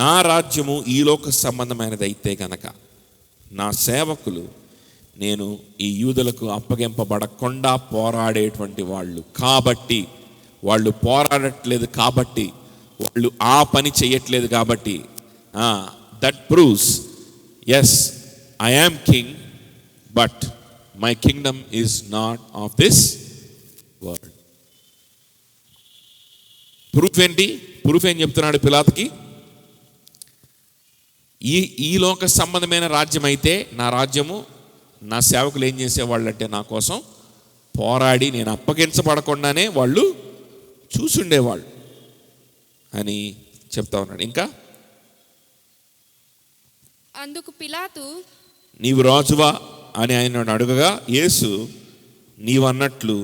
నా రాజ్యము ఈ లోక సంబంధమైనది అయితే గనక నా సేవకులు నేను ఈ యూదులకు అప్పగింపబడకుండా పోరాడేటువంటి వాళ్ళు కాబట్టి, వాళ్ళు పోరాడట్లేదు కాబట్టి, వాళ్ళు ఆ పని చేయట్లేదు కాబట్టి, that proves yes I am king but my kingdom is not of this world. Proof ఏంటి? ప్రూఫ్ ఏం చెప్తున్నాడు పిలాతుకి? ఈ లోక సంబంధమైన రాజ్యం అయితే నా రాజ్యము, నా సేవకులు ఏం చేసేవాళ్ళు అంటే నా కోసం పోరాడి నేను అప్పగించబడకుండానే వాళ్ళు చూసుండేవాళ్ళు అని చెప్తా ఉన్నాడు. ఇంకా అందుకు పిలాతు నీవు రాజువా అని ఆయన అడుగగా యేసు నీవన్నట్లు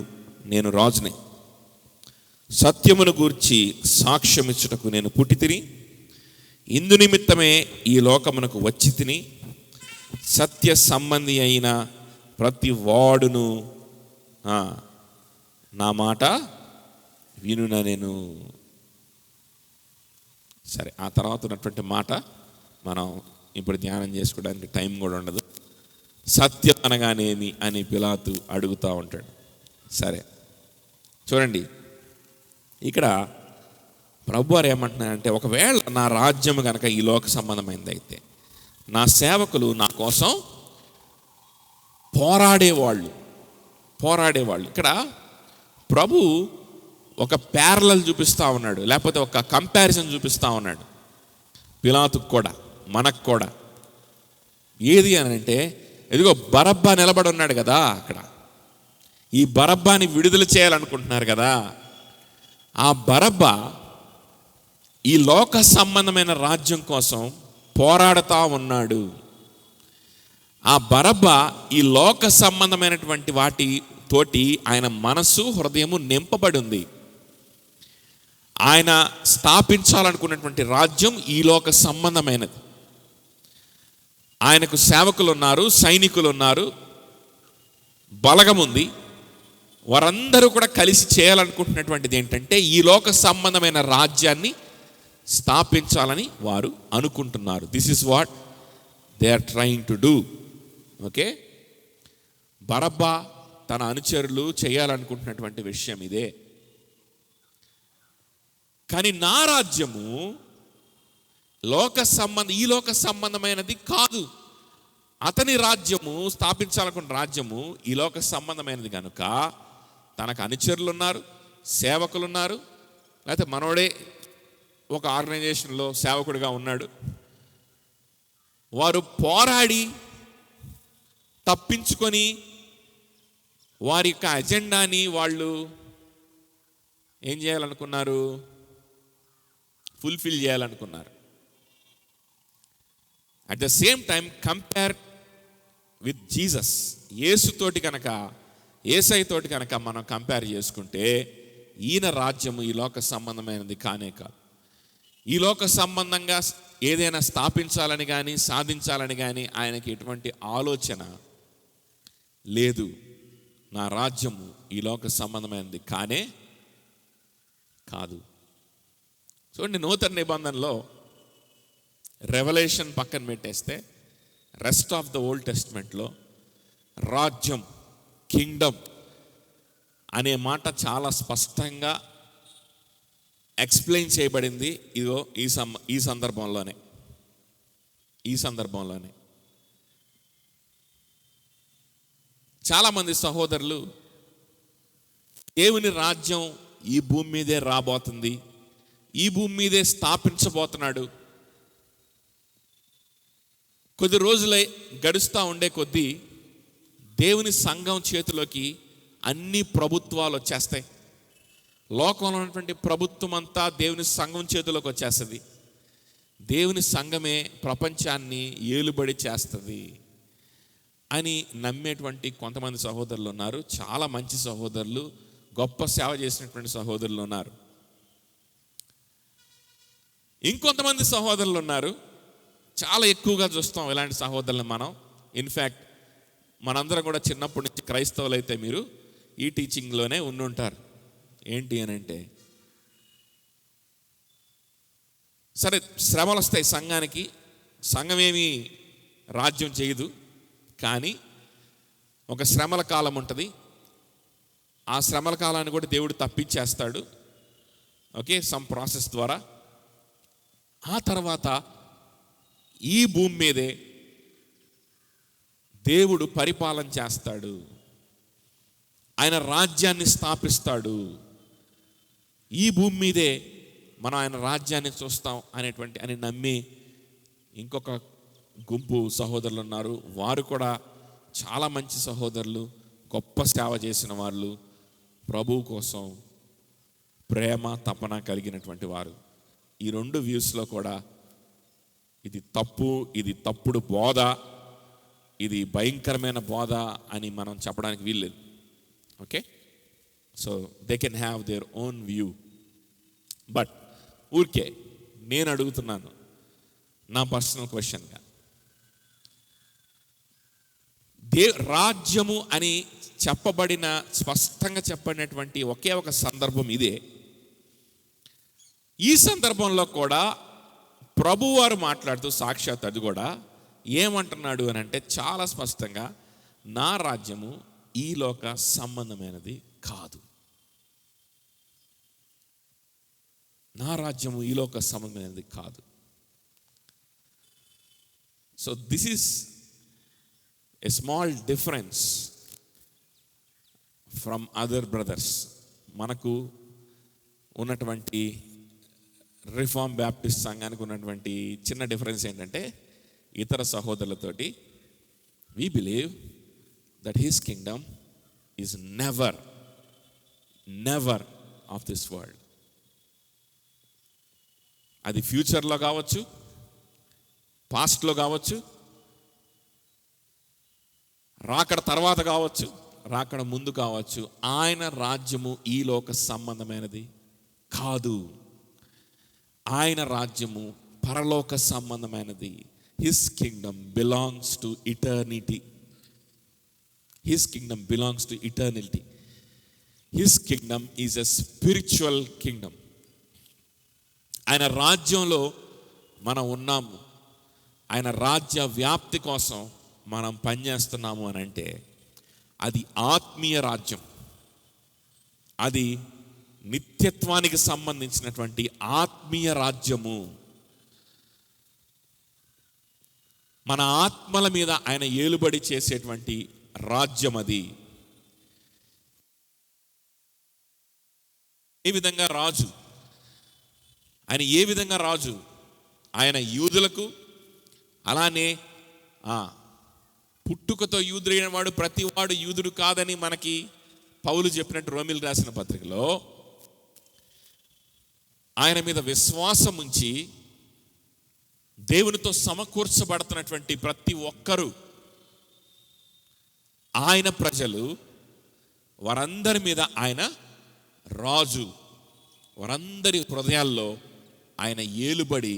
నేను రాజుని, సత్యమును గూర్చి సాక్ష్యమిచ్చుటకు నేను పుట్టితిని, ఇందు నిమిత్తమే ఈ లోకమునకు వచ్చి తిని, సత్య సంబంధి అయిన ప్రతి వాడును నా మాట వినున నేను. సరే, ఆ తర్వాత ఉన్నటువంటి మాట మనం ఇప్పుడు ధ్యానం చేసుకోవడానికి టైం కూడా ఉండదు. సత్యం అనగానేమి అని పిలాతు అడుగుతూ ఉంటాడు. సరే చూడండి, ఇక్కడ ప్రభువారు ఏమంటున్నారంటే, ఒకవేళ నా రాజ్యం కనుక ఈ లోక సంబంధమైనది అయితే నా సేవకులు నా కోసం పోరాడేవాళ్ళు. ఇక్కడ ప్రభు ఒక ప్యారలల్ చూపిస్తూ ఉన్నాడు, లేకపోతే ఒక కంపారిజన్ చూపిస్తూ ఉన్నాడు పిలాతుకు కూడా మనకు కూడా. ఏది అని అంటే, ఇదిగో బరబ్బా నిలబడి ఉన్నాడు కదా అక్కడ, ఈ బరబ్బాని విడుదల చేయాలనుకుంటున్నారు కదా, ఆ బరబ్బా ఈ లోక సంబంధమైన రాజ్యం కోసం పోరాడుతూ ఉన్నాడు. ఆ బరబ్బా ఈ లోక సంబంధమైనటువంటి వాటి తోటి ఆయన మనసు హృదయము నింపబడి ఉంది. ఆయన స్థాపించాలనుకున్నటువంటి రాజ్యం ఈ లోక సంబంధమైనది. ఆయనకు సేవకులు ఉన్నారు, సైనికులు ఉన్నారు, బలగం ఉంది. వారందరూ కూడా కలిసి చేయాలనుకుంటున్నటువంటిది ఏంటంటే ఈ లోక సంబంధమైన రాజ్యాన్ని స్థాపించాలని వారు అనుకుంటున్నారు. This is what they are trying to do. Okay, బరబ్బా తన అనుచరులు చేయాలనుకుంటున్నటువంటి విషయం ఇదే. కానీ నా రాజ్యము ఈ లోక సంబంధమైనది కాదు. అతని రాజ్యము, స్థాపించాలనుకున్న రాజ్యము ఈ లోక సంబంధమైనది కనుక తనకు అనుచరులు ఉన్నారు, సేవకులు ఉన్నారు, లేకపోతే మనోడే ఒక ఆర్గనైజేషన్లో సేవకుడిగా ఉన్నాడు. వారు పోరాడి తప్పించుకొని వారి యొక్క అజెండాని వాళ్ళు ఏం చేయాలనుకున్నారు? ఫుల్ఫిల్ చేయాలనుకున్నారు. At the same time compare with Jesus, యేసయ్యతోటి కనుక మనం కంపేర్ చేసుకుంటే ఈయన రాజ్యము ఈ లోక సంబంధమైనది కానే కాదు. ఈ లోక సంబంధంగా ఏదైనా స్థాపించాలని కానీ సాధించాలని కానీ ఆయనకి ఎటువంటి ఆలోచన లేదు. నా రాజ్యము ఈ లోక సంబంధమైనది కానే కాదు. చూడండి, నూతన నిబంధనలో రెవల్యూషన్ పక్కన పెట్టేస్తే రెస్ట్ ఆఫ్ ద ఓల్డ్ టెస్ట్మెంట్లో రాజ్యం, కింగ్డమ్ అనే మాట చాలా స్పష్టంగా ఎక్స్ప్లెయిన్ చేయబడింది. ఇదిగో ఈ సందర్భంలోనే చాలామంది సహోదరులు దేవుని రాజ్యం ఈ భూమి మీదే రాబోతుంది, ఈ భూమి మీదే స్థాపించబోతున్నాడు. కొద్ది రోజులై గడుస్తూ ఉండే కొద్దీ దేవుని సంఘం చేతిలోకి అన్ని ప్రభుత్వాలు వచ్చేస్తాయి. లోకంలో ఉన్నటువంటి ప్రభుత్వం అంతా దేవుని సంఘం చేతిలోకి వచ్చేస్తుంది. దేవుని సంఘమే ప్రపంచాన్ని ఏలుబడి చేస్తుంది అని నమ్మేటువంటి కొంతమంది సహోదరులు ఉన్నారు. చాలా మంచి సహోదరులు, గొప్ప సేవ చేసినటువంటి సహోదరులు ఉన్నారు. ఇంకొంతమంది సహోదరులు ఉన్నారు, చాలా ఎక్కువగా చూస్తాం ఇలాంటి సహోదరులను మనం. ఇన్ఫ్యాక్ట్ మనందరం కూడా చిన్నప్పటి నుంచి క్రైస్తవులు అయితే మీరు ఈ టీచింగ్లోనే ఉండుంటారు. ఏంటి అని అంటే, సరే, శ్రమలు వస్తాయి సంఘానికి, సంఘమేమి రాజ్యం చేయదు, కానీ ఒక శ్రమల కాలం ఉంటుంది. ఆ శ్రమల కాలాన్ని కూడా దేవుడు తప్పించేస్తాడు, ఓకే, సమ్ ప్రాసెస్ ద్వారా. ఆ తర్వాత ఈ భూమి మీదే దేవుడు పరిపాలన చేస్తాడు, ఆయన రాజ్యాన్ని స్థాపిస్తాడు. ఈ భూమి మీదే మనం ఆయన రాజ్యాన్ని చూస్తాం అని నమ్మి ఇంకొక గుంపు సహోదరులు ఉన్నారు. వారు కూడా చాలా మంచి సహోదరులు, గొప్ప సేవ చేసిన వాళ్ళు, ప్రభువు కోసం ప్రేమ తపన కలిగినటువంటి వారు. ఈ రెండు వ్యూస్లో కూడా ఇది తప్పు, ఇది తప్పుడు బోధ, ఇది భయంకరమైన బోధ అని మనం చెప్పడానికి వీల్లేదు. Okay, so they can have their own view. But ఊరికే నేను అడుగుతున్నాను, నా పర్సనల్ క్వశ్చన్గా, రాజ్యము అని చెప్పబడిన, స్పష్టంగా చెప్పబడినటువంటి ఒకే ఒక సందర్భం ఇదే. ఈ సందర్భంలో కూడా ప్రభువారు మాట్లాడుతూ సాక్షాత్ అది కూడా ఏమంటున్నాడు అని అంటే, చాలా స్పష్టంగా, నా రాజ్యము ఈ లోక సంబంధమైనది కాదు. నా రాజ్యము ఈ లోక సంబంధమైనది కాదు. So this is a small difference from other brothers. మనకు ఉన్నటువంటి రిఫార్మ్ బ్యాప్టిస్ట్ సంఘానికి ఉన్నటువంటి చిన్న డిఫరెన్స్ ఏంటంటే, ఇతర సహోదరులతోటి we believe that his kingdom is never of this world. అది ఫ్యూచర్లో కావచ్చు, పాస్ట్లో కావచ్చు, రాకడ తర్వాత కావచ్చు, రాకడ ముందు కావచ్చు, ఆయన రాజ్యము ఈ లోక సంబంధమైనది కాదు. ఆయన రాజ్యము పరలోక సంబంధమైనది. His kingdom belongs to eternity. His kingdom belongs to eternity. His kingdom is a spiritual kingdom. ఆయన రాజ్యంలో మనం ఉన్నాము. ఆయన రాజ్య వ్యాప్తి కోసం మనం పనిచేస్తున్నాము అని అంటే, అది ఆత్మీయ రాజ్యం. అది నిత్యత్వానికి సంబంధించినటువంటి ఆత్మీయ రాజ్యము. మన ఆత్మల మీద ఆయన ఏలుబడి చేసేటువంటి రాజ్యం అది. ఏ విధంగా రాజు? ఆయన ఏ విధంగా రాజు? ఆయన యూదులకు, అలానే పుట్టుకతో యూదుడైన వాడు ప్రతి వాడు యూదుడు కాదని మనకి పౌలు చెప్పినట్టు రోమిలకు రాసిన పత్రికలో, ఆయన మీద విశ్వాసం ఉంచి దేవునితో సమకూర్చబడుతున్నటువంటి ప్రతి ఒక్కరూ, ఆయన ప్రజలు, వారందరి మీద ఆయన రాజు. వారందరి హృదయాల్లో ఆయన ఏలుబడి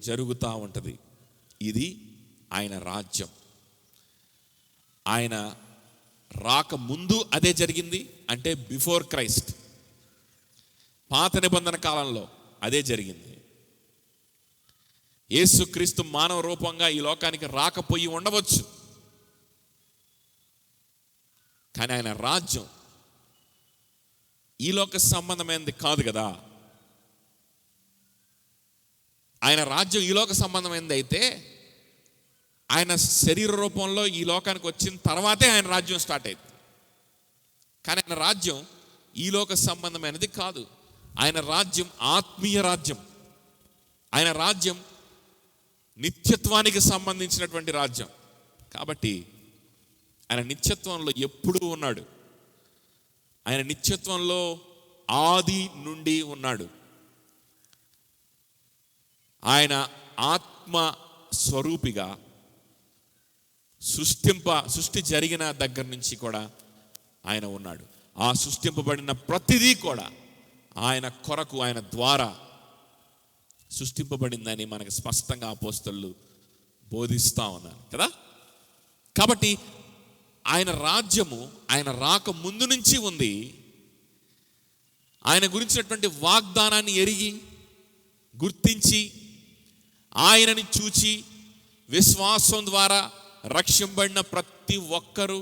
జరుగుతూ ఉంటుంది. ఇది ఆయన రాజ్యం. ఆయన రాక ముందు అదే జరిగింది, అంటే బిఫోర్ క్రైస్ట్, పాత నిబంధన కాలంలో అదే జరిగింది. యేసుక్రీస్తు మానవ రూపంగా ఈ లోకానికి రాకపోయి ఉండవచ్చు, కానీ ఆయన రాజ్యం ఈ లోక సంబంధమైనది కాదు కదా. ఆయన రాజ్యం ఈ లోక సంబంధమైనది అయితే, ఆయన శరీర రూపంలో ఈ లోకానికి వచ్చిన తర్వాతే ఆయన రాజ్యం స్టార్ట్ అయింది. కానీ ఆయన రాజ్యం ఈ లోక సంబంధమైనది కాదు. ఆయన రాజ్యం ఆత్మీయ రాజ్యం. ఆయన రాజ్యం నిత్యత్వానికి సంబంధించినటువంటి రాజ్యం. కాబట్టి ఆయన నిత్యత్వంలో ఎప్పుడూ ఉన్నాడు. ఆయన నిత్యత్వంలో ఆది నుండి ఉన్నాడు. ఆయన ఆత్మ స్వరూపిగా సృష్టి జరిగిన దగ్గర నుంచి కూడా ఆయన ఉన్నాడు. ఆ సృష్టింపబడిన ప్రతిదీ కూడా ఆయన కొరకు, ఆయన ద్వారా సృష్టింపబడిందని మనకు స్పష్టంగా అపోస్తలులు బోధిస్తూ ఉన్నారు కదా. కాబట్టి ఆయన రాజ్యము ఆయన రాక ముందు నుంచి ఉంది. ఆయన గురించినటువంటి వాగ్దానాన్ని ఎరిగి, గుర్తించి, ఆయనని చూచి విశ్వాసం ద్వారా రక్షింపబడిన ప్రతి ఒక్కరూ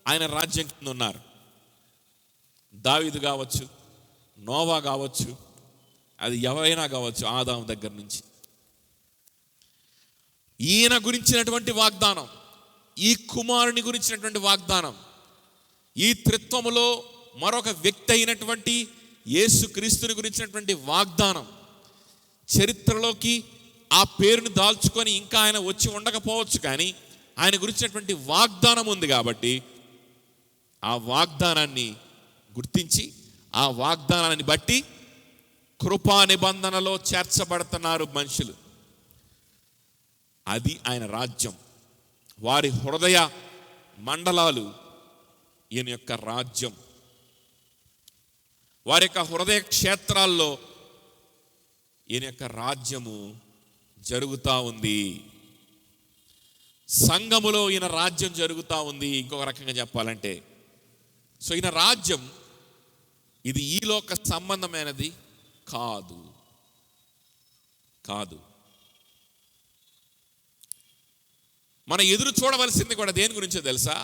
ఆయన రాజ్యం కింద ఉన్నారు. దావీదు కావచ్చు, నోవా కావచ్చు, అది ఎవరైనా కావచ్చు, ఆదాము దగ్గర నుంచి. ఈయన గురించినటువంటి వాగ్దానం, ఈ కుమారుని గురించినటువంటి వాగ్దానం, ఈ త్రిత్వములో మరొక వ్యక్తి అయినటువంటి యేసుక్రీస్తుని గురించినటువంటి వాగ్దానం చరిత్రలోకి ఆ పేరుని దాల్చుకొని ఇంకా ఆయన వచ్చి ఉండకపోవచ్చు, కానీ ఆయన గురించినటువంటి వాగ్దానం ఉంది. కాబట్టి ఆ వాగ్దానాన్ని గుర్తించి ఆ వాగ్దానాన్ని బట్టి కృపా నిబంధనలో చేర్చబడుతున్నారు మనుషులు. అది ఆయన రాజ్యం. వారి హృదయ మండలాలు ఈయన యొక్క రాజ్యం. వారి యొక్క హృదయ క్షేత్రాల్లో ఈయన యొక్క రాజ్యము జరుగుతూ ఉంది. సంఘములో ఈయన రాజ్యం జరుగుతూ ఉంది. ఇంకొక రకంగా చెప్పాలంటే, సో ఈయన రాజ్యం ఇది ఈ లోక సంబంధమైనది కాదు. మనం ఎదురు చూడవలసింది కూడా దేని గురించో తెలుసా?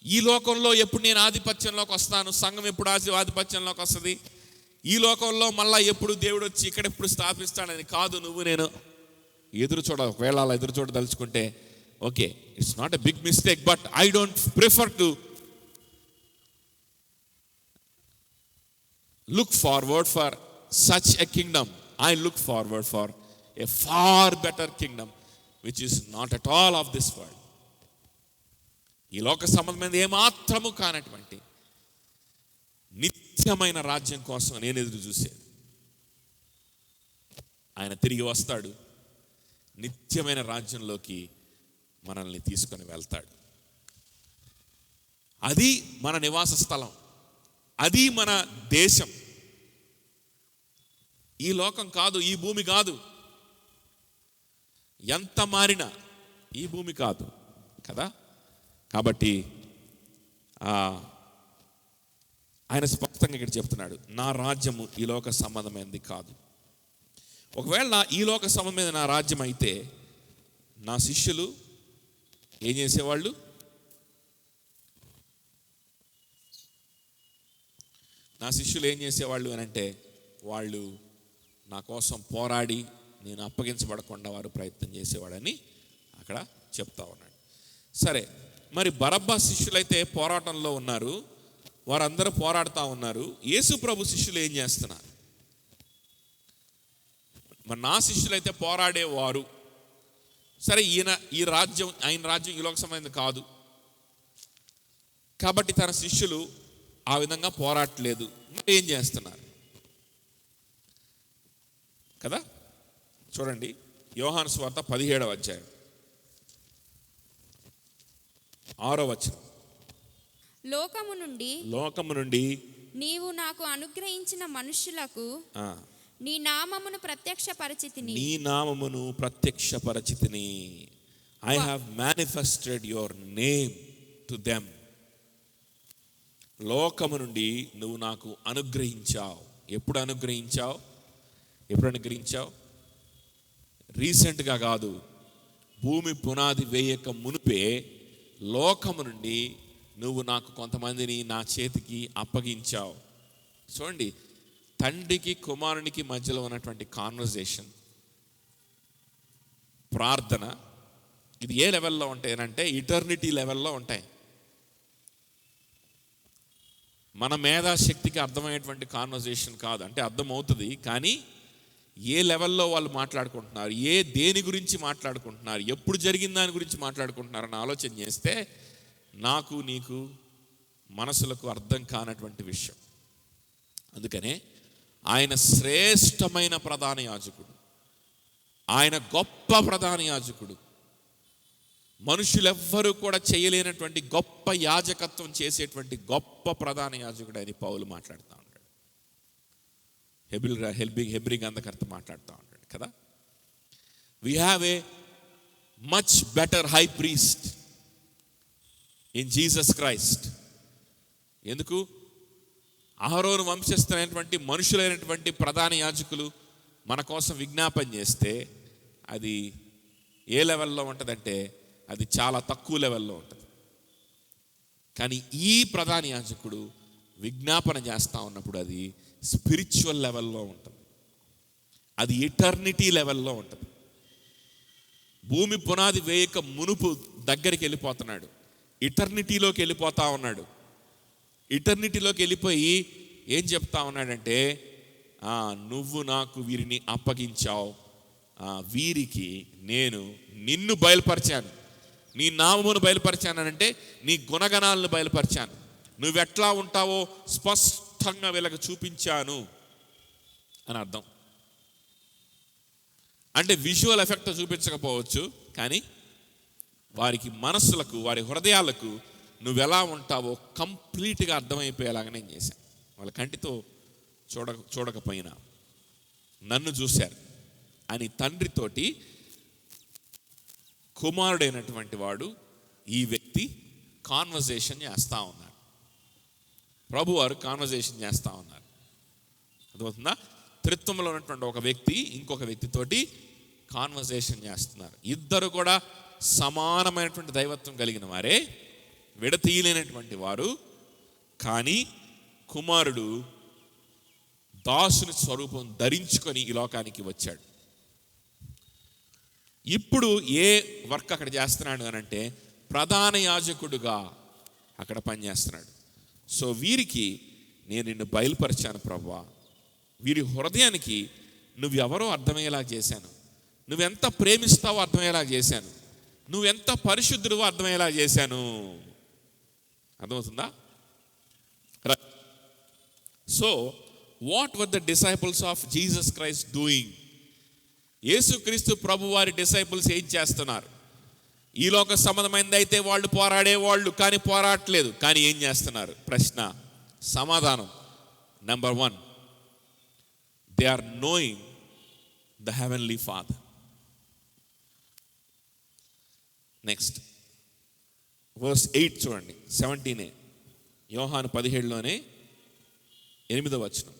ఈ లోకంలో ఎప్పుడు నేను ఆధిపత్యంలోకి వస్తాను, సంఘం ఎప్పుడు ఆధిపత్యంలోకి వస్తుంది, ఈ లోకంలో మళ్ళా ఎప్పుడు దేవుడు వచ్చి ఇక్కడ ఎప్పుడు స్థాపిస్తాడని కాదు. నువ్వు నేను ఎదురు చూడ, ఒకవేళ అలా ఎదురు చూడదలుచుకుంటే okay, it's not a big mistake, but I don't prefer to look forward for such a kingdom. I look forward for a far better kingdom which is not at all of this world. ఈ లోక సంబంధమైనది ఏమాత్రము కానటువంటి నిత్యమైన రాజ్యం కోసం నేను ఎదురు చూసేది. ఆయన తిరిగి వస్తాడు, నిత్యమైన రాజ్యంలోకి మనల్ని తీసుకొని వెళ్తాడు. అది మన నివాస స్థలం, అది మన దేశం. ఈ లోకం కాదు, ఈ భూమి కాదు. ఎంత మారినా ఈ భూమి కాదు కదా. కాబట్టి ఆయన స్పష్టంగా ఇక్కడ చెప్తున్నాడు, నా రాజ్యము ఈ లోక సంబంధమైనది కాదు. ఒకవేళ ఈ లోక సంబంధమైన నా రాజ్యం అయితే నా శిష్యులు ఏం చేసేవాళ్ళు? నా శిష్యులు ఏం చేసేవాళ్ళు అని అంటే, వాళ్ళు నా కోసం పోరాడి నేను అప్పగించబడకుండా వారు ప్రయత్నం చేసేవాడని అక్కడ చెప్తా ఉన్నాడు. సరే, మరి బరబ్బా శిష్యులైతే పోరాటంలో ఉన్నారు, వారందరూ పోరాడుతూ ఉన్నారు. యేసు ప్రభు శిష్యులు ఏం చేస్తున్నారు? మరి నా శిష్యులైతే పోరాడేవారు. సరే, ఆయన రాజ్యం ఈ లోక సంబంధం కాదు కాబట్టి తన శిష్యులు ఆ విధంగా పోరాటలేదు. మరి ఏం చేస్తున్నారు కదా? చూడండి, యోహాను సువార్త 17వ అధ్యాయం 6వ వచనం. లోకము నుండి నీవు నాకు అనుగ్రహించిన మనుష్యులకు నీ నామమును ప్రత్యక్షపరచితిని. I have manifested your name to them. లోకము నుండి నువ్వు నాకు అనుగ్రహించావు. ఎప్పుడు అనుగ్రహించావు? రీసెంట్గా కాదు, భూమి పునాది వేయక మునిపే లోకము నుండి నువ్వు నాకు కొంతమందిని నా చేతికి అప్పగించావు. చూడండి, తండ్రికి కుమారునికి మధ్యలో ఉన్నటువంటి కాన్వర్జేషన్, ప్రార్థన, ఇది ఏ లెవెల్లో ఉంటాయనంటే ఇటర్నిటీ లెవెల్లో ఉంటాయి. మన మేధాశక్తికి అర్థమయ్యేటువంటి కాన్వర్జేషన్ కాదు. అంటే అర్థమవుతుంది, కానీ ఏ లెవెల్లో వాళ్ళు మాట్లాడుకుంటున్నారు, దేని గురించి మాట్లాడుకుంటున్నారు, ఎప్పుడు జరిగిన దాని గురించి మాట్లాడుకుంటున్నారని ఆలోచన చేస్తే నాకు నీకు మనసులకు అర్థం కానటువంటి విషయం. అందుకనే ఆయన శ్రేష్టమైన ప్రధాన యాజకుడు, ఆయన గొప్ప ప్రధాన యాజకుడు, మనుషులెవ్వరూ కూడా చేయలేనటువంటి గొప్ప యాజకత్వం చేసేటువంటి గొప్ప ప్రధాన యాజకుడు అని పౌలు మాట్లాడుతూ ఉంటాడు. హెబ్రీ గ్రంథకర్త మాట్లాడుతూ ఉంటాడు కదా. We have a much better high priest in Jesus Christ. ఎందుకు? అహరోను వంశస్థులైనటువంటి మనుషులైనటువంటి ప్రధాన యాజకులు మన కోసం విజ్ఞాపన చేస్తే అది ఏ లెవెల్లో ఉంటుందంటే అది చాలా తక్కువ లెవెల్లో ఉంటుంది. కానీ ఈ ప్రధాన యాజకుడు విజ్ఞాపన చేస్తూ ఉన్నప్పుడు అది స్పిరిచువల్ లెవెల్లో ఉంటుంది, అది ఎటర్నిటీ లెవెల్లో ఉంటుంది. భూమి పునాది వేయక మునుపు దగ్గరికి వెళ్ళిపోతున్నాడు, ఇటర్నిటీలోకి వెళ్ళిపోతా ఉన్నాడు. ఇటర్నిటీలోకి వెళ్ళిపోయి ఏం చెప్తా ఉన్నాడంటే, నువ్వు నాకు వీరిని అప్పగించావు, వీరికి నేను నిన్ను బయలుపరిచాను, నీ నామమును బయలుపరిచానంటే నీ గుణగణాలను బయలుపరిచాను, నువ్వెట్లా ఉంటావో స్పష్టంగా వీళ్ళకి చూపించాను అని అర్థం. అంటే విజువల్ ఎఫెక్ట్ చూపించకపోవచ్చు, కానీ వారికి మనస్సులకు, వారి హృదయాలకు నువ్వెలా ఉంటావో కంప్లీట్గా అర్థమైపోయేలాగా నేను చేశాను. వాళ్ళ కంటితో చూడకపోయినా నన్ను చూశారు అని తండ్రితోటి కుమారుడైనటువంటి వాడు, ఈ వ్యక్తి కాన్వర్జేషన్ చేస్తూ ఉన్నాడు. ప్రభువారు కాన్వర్జేషన్ చేస్తూ ఉన్నారు. అర్థమవుతుందా? త్రిత్వంలో ఉన్నటువంటి ఒక వ్యక్తి ఇంకొక వ్యక్తితోటి కాన్వర్జేషన్ చేస్తున్నారు. ఇద్దరు కూడా సమానమైనటువంటి దైవత్వం కలిగిన వారే, విడతీయలేనటువంటి వారు. కానీ కుమారుడు దాసుని స్వరూపం ధరించుకొని ఈ లోకానికి వచ్చాడు. ఇప్పుడు ఏ వర్క్ అక్కడ చేస్తున్నాడు అని అంటే ప్రధాన యాజకుడుగా అక్కడ పనిచేస్తున్నాడు. సో వీరికి నేను నిన్ను బయలుపరిచాను ప్రభువా, వీరి హృదయానికి నువ్వెవరో అర్థమయ్యేలా చేశాను, నువ్వెంత ప్రేమిస్తావో అర్థమయ్యేలా చేశాను, నువ్వెంత పరిశుద్ధుడివో అర్థమయ్యేలా చేశాను. అర్థమవుతుందా? So what were the disciples of Jesus Christ doing? యేసుక్రీస్తు ప్రభు వారి డిసైపుల్స్ ఏం చేస్తున్నారు? ఈ లోక సంబంధమైనది అయితే వాళ్ళు పోరాడేవాళ్ళు, కానీ పోరాడట్లేదు. కానీ ఏం చేస్తున్నారు? ప్రశ్న, సమాధానం. Number 1, they are knowing the heavenly father. Next verse 8 చూడండి, 17 యోహాను 17లోనే 8వ వచనం.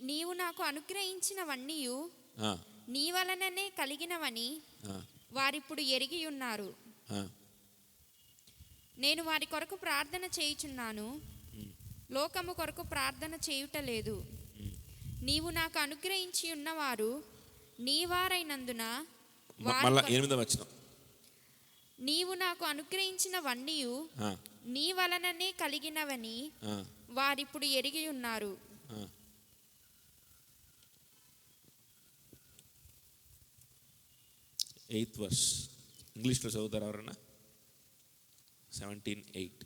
నీవు నాకు అనుగ్రహించినవన్నీ నీ వలననే కలిగినవని వారిప్పుడు ఎరిగి ఉన్నారు. నేను వారి కొరకు ప్రార్థన చేయుచున్నాను, లోకము కొరకు ప్రార్థన చేయుటలేదు. నీవు నాకు అనుగ్రహించి ఉన్నవారు నీ వారైనందున, 8వ వచనం, నీవు నాకు అనుగ్రహించినవన్నీ నీ వలననే కలిగినవని వారిప్పుడు ఎరిగి ఉన్నారు. 8th verse ఇంగ్లీష్లో చదువుతారు ఎవరన్నా? 17:8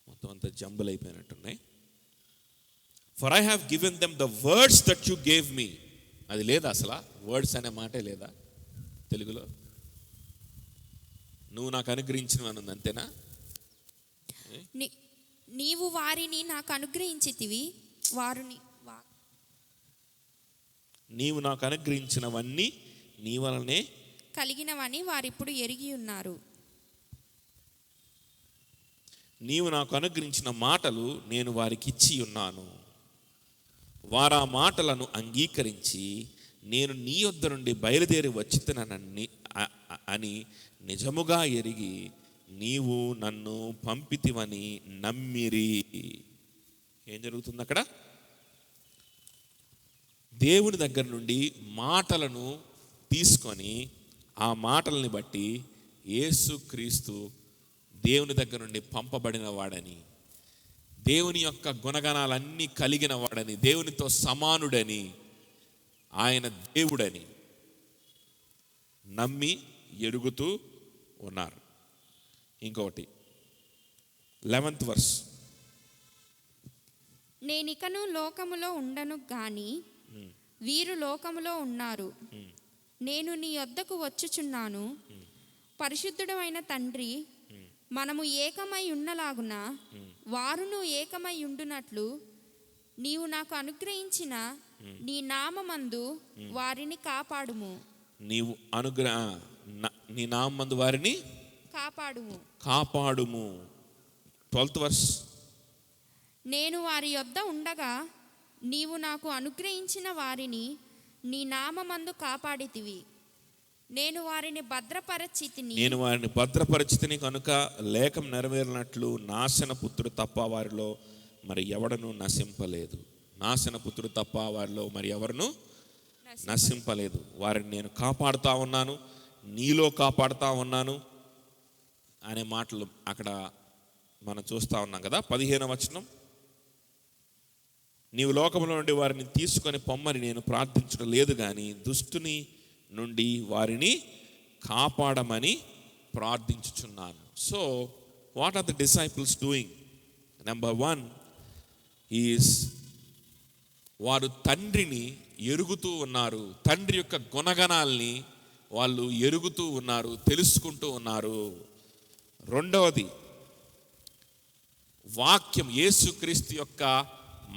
మొత్తం అంతా జంబుల్ అయిపోయినట్టున్నాయి. For I have given them the words that you gave me. అది లేదా అసలు? వర్డ్స్ అనే మాటే లేదా తెలుగులో? నువ్వు నాకు అనుగ్రహించినవని ఉంది, అంతేనా? నీవు వారిని నాకు అనుగ్రహించితివి, నీవు నాకు అనుగ్రహించినవన్నీ నీ వలనే కలిగినవని వారిప్పుడు ఎరిగి ఉన్నారు. నీవు నాకు అనుగ్రహించిన మాటలు నేను వారికి ఇచ్చి ఉన్నాను, వారు ఆ మాటలను అంగీకరించి నేను నీ యొద్ద నుండి బయలుదేరి వచ్చితనని అని నిజముగా ఎరిగి నీవు నన్ను పంపితివని నమ్మిరి. ఏం జరుగుతుంది అక్కడ? దేవుని దగ్గర నుండి మాటలను తీసుకొని ఆ మాటల్ని బట్టి యేసుక్రీస్తు దేవుని దగ్గర నుండి పంపబడిన వాడని, దేవుని యొక్క గుణగణాలన్నీ కలిగిన వాడని, దేవునితో సమానుడని, ఆయన దేవుడని నమ్మి ఎరుగుతూ ఉన్నారు. ఇంకొకటి 11th verse, నేనికను లోకములో ఉండను గాని వీరు లోకములో ఉన్నారు. నేను నీ యొద్దకు వచ్చుచున్నాను. పరిశుద్ధుడు అయిన తండ్రి, మనము ఏకమై ఉన్నలాగున వారును ఏకమై ఉండునట్లు నీవు నాకు అనుగ్రహించిన నీ నామమందు వారిని కాపాడుము. నీవు నీ నామమందు వారిని కాపాడుము. 12th verse, నేను వారి యొద్ద ఉండగా నీవు నాకు అనుగ్రహించిన వారిని నీ నామమందు కాపాడితివి. నేను వారిని భద్రపరిచితిని కనుక లేఖం నెరవేరినట్లు నాశన పుత్రుడు తప్ప వారిలో మరి ఎవడను నశింపలేదు. నాశన పుత్రుడు తప్ప వారిలో మరి ఎవరును నశింపలేదు. వారిని నేను కాపాడుతా ఉన్నాను, నీలో కాపాడుతా ఉన్నాను అనే మాటలు అక్కడ మనం చూస్తూ ఉన్నాం కదా. 15వ వచనం, నీవు లోకంలో నుండి వారిని తీసుకొని పొమ్మని నేను ప్రార్థించడం లేదు కానీ దుష్టుని నుండి వారిని కాపాడమని ప్రార్థించుచున్నాను. So what are the disciples doing? Number 1 is వారు తండ్రిని ఎరుగుతూ ఉన్నారు. తండ్రి యొక్క గుణగణాల్ని వాళ్ళు ఎరుగుతూ ఉన్నారు, తెలుసుకుంటూ ఉన్నారు. రెండవది, వాక్యం యేసుక్రీస్తు యొక్క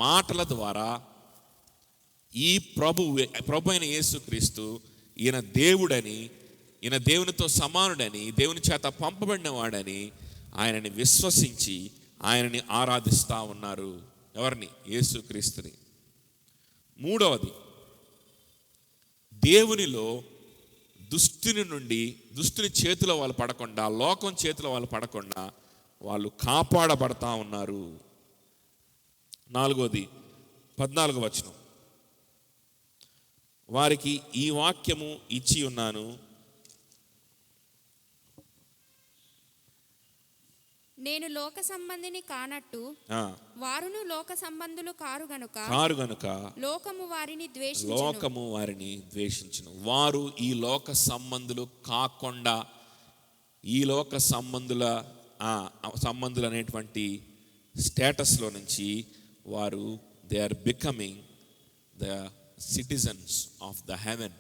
మాటల ద్వారా ఈ ప్రభు అయిన యేసుక్రీస్తు ఈయన దేవుడని, ఈయన దేవునితో సమానుడని, దేవుని చేత పంపబడిన వాడని ఆయనని విశ్వసించి ఆయనని ఆరాధిస్తూ ఉన్నారు. ఎవరిని? యేసుక్రీస్తుని. మూడవది, దేవునిలో దుష్టుని చేతిలో వాళ్ళు పడకుండా, లోకం చేతిలో వాళ్ళు పడకుండా వాళ్ళు కాపాడబడతా ఉన్నారు. నాలుగవది 14వ వచనం, వారికి ఈ వాక్యము ఇచ్చి ఉన్నాను, నేను లోక సంబంధిని కానట్టు వారును లోక సంబంధులు కారు గనుక లోకము వారిని ద్వేషించును. వారు ఈ లోక సంబంధులు కాకుండా, ఈ లోక సంబంధులు అనేటువంటి స్టేటస్లో నుంచి వారు they are becoming the citizens of the heaven.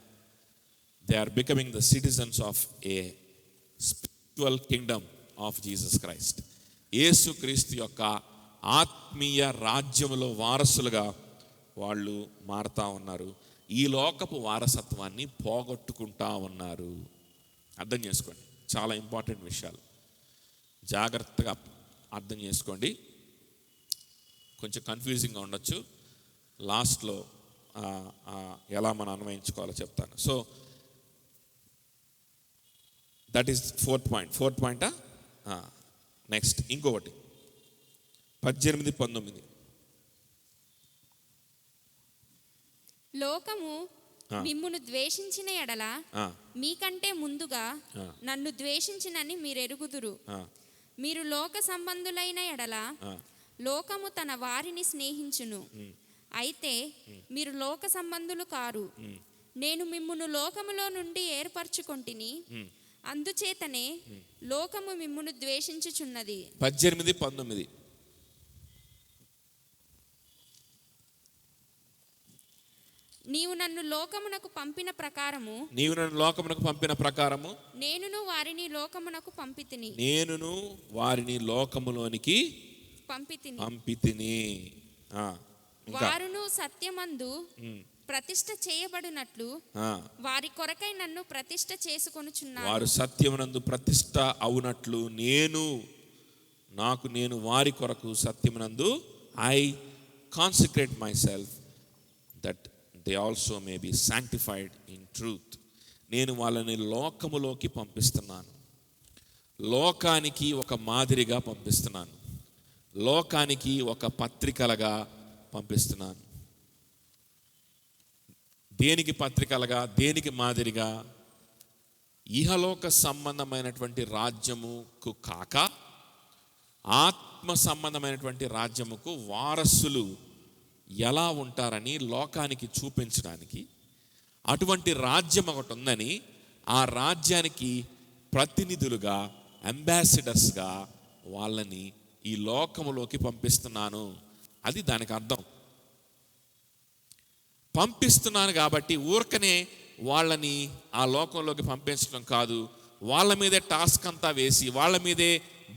They are becoming the citizens of a spiritual kingdom of Jesus Christ. యేసుక్రీస్తు యొక్క ఆత్మీయ రాజ్యములో వారసులుగా వాళ్ళు మారుతా ఉన్నారు. ఈ లోకపు వారసత్వాన్ని పోగొట్టుకుంటా ఉన్నారు. అర్థం చేసుకోండి, చాలా ఇంపార్టెంట్ విషయాలు, జాగ్రత్తగా అర్థం చేసుకోండి. కొంచెం కన్ఫ్యూజింగ్గా ఉండొచ్చు, లాస్ట్లో ఎలా మనం అన్వయించుకోవాలో చెప్తాను. సో దట్ ఈస్ ఫోర్త్ పాయింటా? నెక్స్ట్ ఇంకొకటి 18-19, లోకము మిమ్మును ద్వేషించిన ఎడల మీకంటే ముందుగా నన్ను ద్వేషించినని మీరెరుగుదురు. మీరు లోక సంబంధులైన ఎడల లోకము తన వారిని స్నేహించును. అయితే మీరు లోక సంబంధులు కారు, నేను మిమ్మును లోకములో నుండి ఏర్పరచుకొంటిని, అందుచేతనే లోకము మిమ్మును ద్వేషించుచున్నది. 18-19, నీవు నన్ను లోకమునకు పంపిన ప్రకారము నేనును వారిని లోకమునకు పంపితిని. వారిని లోకములోనికి పంపితిని. వారును సత్యమందు ప్రతిష్ఠ చేయబడినట్లు వారి కొరకై నన్ను ప్రతిష్ఠ చేసుకొనుచున్నారు. వారు సత్యమునందు ప్రతిష్ఠ అవునట్లు నేను వారి కొరకు సత్యమునందు I consecrate myself that they also may be sanctified in truth. నేను వాళ్ళని లోకములోకి పంపిస్తున్నాను, లోకానికి ఒక మాదిరిగా పంపిస్తున్నాను, లోకానికి ఒక పత్రికలుగా పంపిస్తున్నాను. దేనికి పత్రికలుగా, దేనికి మాదిరిగా? ఇహలోక సంబంధమైనటువంటి రాజ్యముకు కాక ఆత్మ సంబంధమైనటువంటి రాజ్యముకు వారసులు ఎలా ఉంటారని లోకానికి చూపించడానికి, అటువంటి రాజ్యం ఒకటి ఉందని, ఆ రాజ్యానికి ప్రతినిధులుగా, అంబాసిడర్స్గా వాళ్ళని ఈ లోకములోకి పంపిస్తున్నాను. అది దానికి అర్థం. పంపిస్తున్నాను కాబట్టి ఊరకనే వాళ్ళని ఆ లోకంలోకి పంపించడం కాదు, వాళ్ళ మీదే టాస్క్ అంతా వేసి, వాళ్ళ మీదే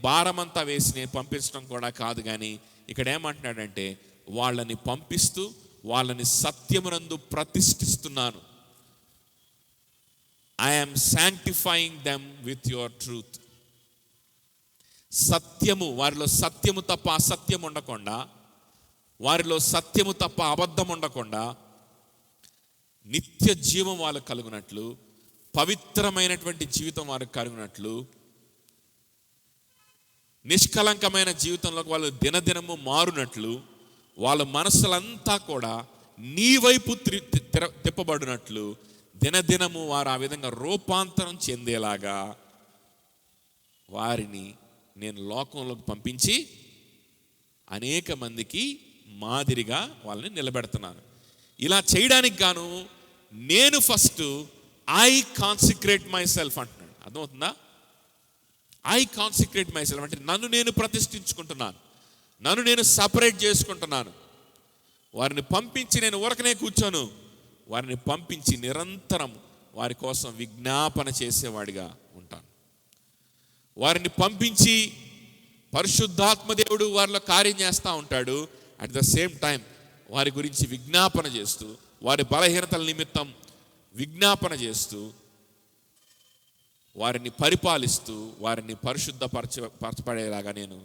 భారం అంతా వేసి నేను పంపించడం కూడా కాదు. కానీ ఇక్కడ ఏమంటున్నాడంటే వాళ్ళని పంపిస్తూ వాళ్ళని సత్యమునందు ప్రతిష్ఠిస్తున్నాను. I am sanctifying them with your truth. సత్యము, వారిలో సత్యము తప్ప అసత్యం ఉండకుండా వారిలో సత్యము తప్ప అబద్ధం ఉండకుండా నిత్య జీవం వాళ్ళకు కలుగునట్లు, పవిత్రమైనటువంటి జీవితం వారికి కలుగునట్లు, నిష్కలంకమైన జీవితంలోకి వాళ్ళు దినదినము మారునట్లు, వాళ్ళ మనసులంతా కూడా నీ వైపు తిప్పబడినట్లు దినదినము వారు ఆ విధంగా రూపాంతరం చెందేలాగా వారిని నేను లోకంలోకి పంపించి అనేక మందికి మాదిరిగా వాళ్ళని నిలబెడుతున్నాను. ఇలా చేయడానికి గాను నేను first I consecrate my self అంటున్నాడు. అర్థమవుతుందా? ఐ కాన్సిక్రేట్ మై సెల్ఫ్ అంటే నన్ను నేను ప్రతిష్ఠించుకుంటున్నాను, నన్ను నేను సపరేట్ చేసుకుంటున్నాను. వారిని పంపించి నేను ఊరకనే కూర్చోను, వారిని పంపించి నిరంతరం వారి కోసం విజ్ఞాపన చేసేవాడిగా ఉంటాను. వారిని పంపించి పరిశుద్ధాత్మ దేవుడు వారిలో కార్యం చేస్తూ ఉంటాడు. అట్ ద సేమ్ టైం వారి గురించి విజ్ఞాపన చేస్తూ, వారి బలహీనతల నిమిత్తం విజ్ఞాపన చేస్తూ, వారిని పరిపాలిస్తూ, వారిని పరచబడేలాగా నేను